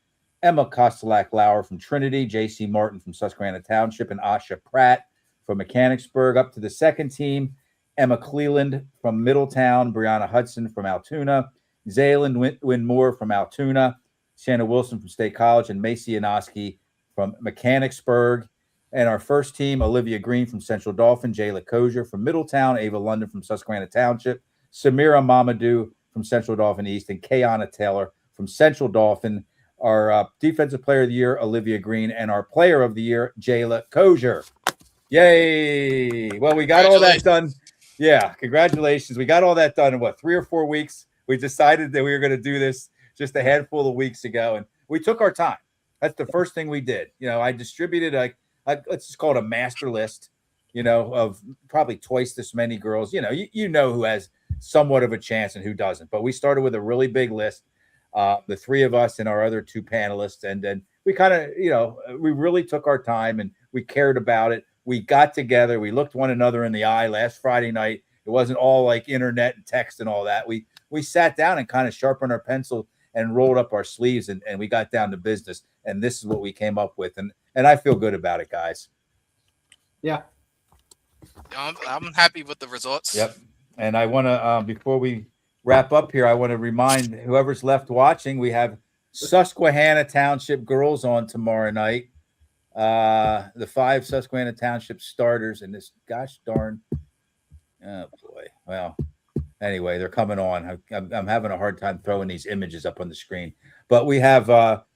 Emma Kostelak-Lauer from Trinity, J.C. Martin from Susquehanna Township, and Asha Pratt from Mechanicsburg. Up to the second team, Emma Cleland from Middletown, Brianna Hudson from Altoona, Zaylin Winmore from Altoona, Shanna Wilson from State College, and Macy Anoski from Mechanicsburg. And our first team, Olivia Green from Central Dauphin, Jayla Kozier from Middletown, Ava London from Susquehanna Township, Samira Mamadou from Central Dauphin East, and Kayana Taylor from Central Dauphin. Our Defensive Player of the Year, Olivia Green, and our Player of the Year, Jayla Kozier. Yay! Well, we got all that done. Yeah, congratulations. We got all that done in 3 or 4 weeks. We decided that we were going to do this just a handful of weeks ago, and we took our time. That's the first thing we did. I distributed let's just call it a master list, of probably twice this many girls. You know who has somewhat of a chance and who doesn't. But we started with a really big list, the 3 of us and our other 2 panelists, and then we kind of, we really took our time and we cared about it. We got together. We looked one another in the eye last Friday night. It wasn't all like internet and text and all that. We sat down and kind of sharpened our pencil and rolled up our sleeves and we got down to business. And this is what we came up with. And I feel good about it, guys. Yeah. I'm happy with the results. Yep. And I want to, before we wrap up here, I want to remind whoever's left watching, we have Susquehanna Township girls on tomorrow night. The 5 Susquehanna Township starters and this gosh darn, oh boy. Well, anyway, they're coming on. I'm having a hard time throwing these images up on the screen, but we have,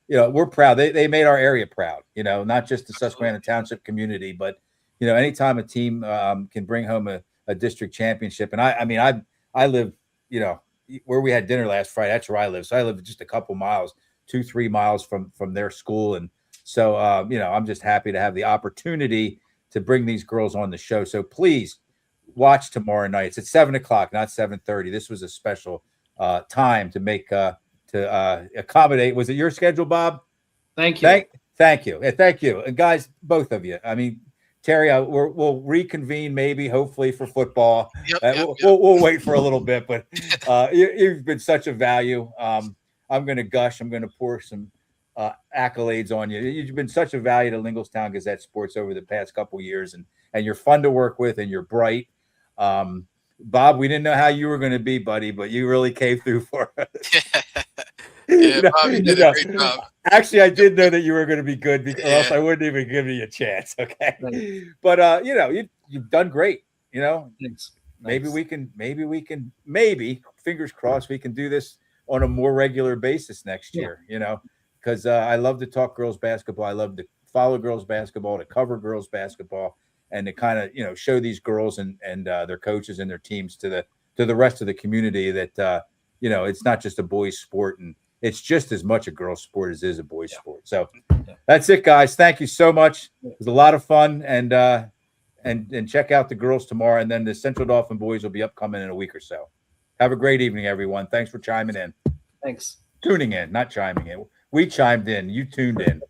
we're proud. They made our area proud, not just the Susquehanna Township community, but, anytime a team can bring home a district championship. And I live, where we had dinner last Friday, that's where I live. So I live just a couple miles, 2-3 miles from their school. And so, I'm just happy to have the opportunity to bring these girls on the show. So please watch tomorrow night. It's at 7:00, not 7:30. This was a special time to make to accommodate. Was it your schedule, Bob? Thank you. Thank you. Thank you. And guys, both of you. Terry, we'll reconvene maybe, hopefully, for football. We'll wait for a little bit, but you've been such a value. I'm going to gush. I'm going to pour some accolades on you. You've been such a value to Linglestown Gazette Sports over the past couple years, and you're fun to work with, and you're bright. Bob, we didn't know how you were going to be, buddy, but you really came through for us. Bob, you did a great job. Actually, I did know that you were going to be good, because else I wouldn't even give you a chance. Okay, but you've done great. Thanks. Maybe we can, fingers crossed, we can do this on a more regular basis next year. Because I love to talk girls basketball. I love to follow girls basketball, to cover girls basketball, and to kind of show these girls and their coaches and their teams to the rest of the community that it's not just a boys' sport, and it's just as much a girls' sport as it is a boys' sport. So that's it, guys. Thank you so much. It was a lot of fun, and check out the girls tomorrow, and then the Central Dauphin boys will be upcoming in a week or so. Have a great evening, everyone. Thanks for chiming in. Thanks. Tuning in, not chiming in. We chimed in. You tuned in.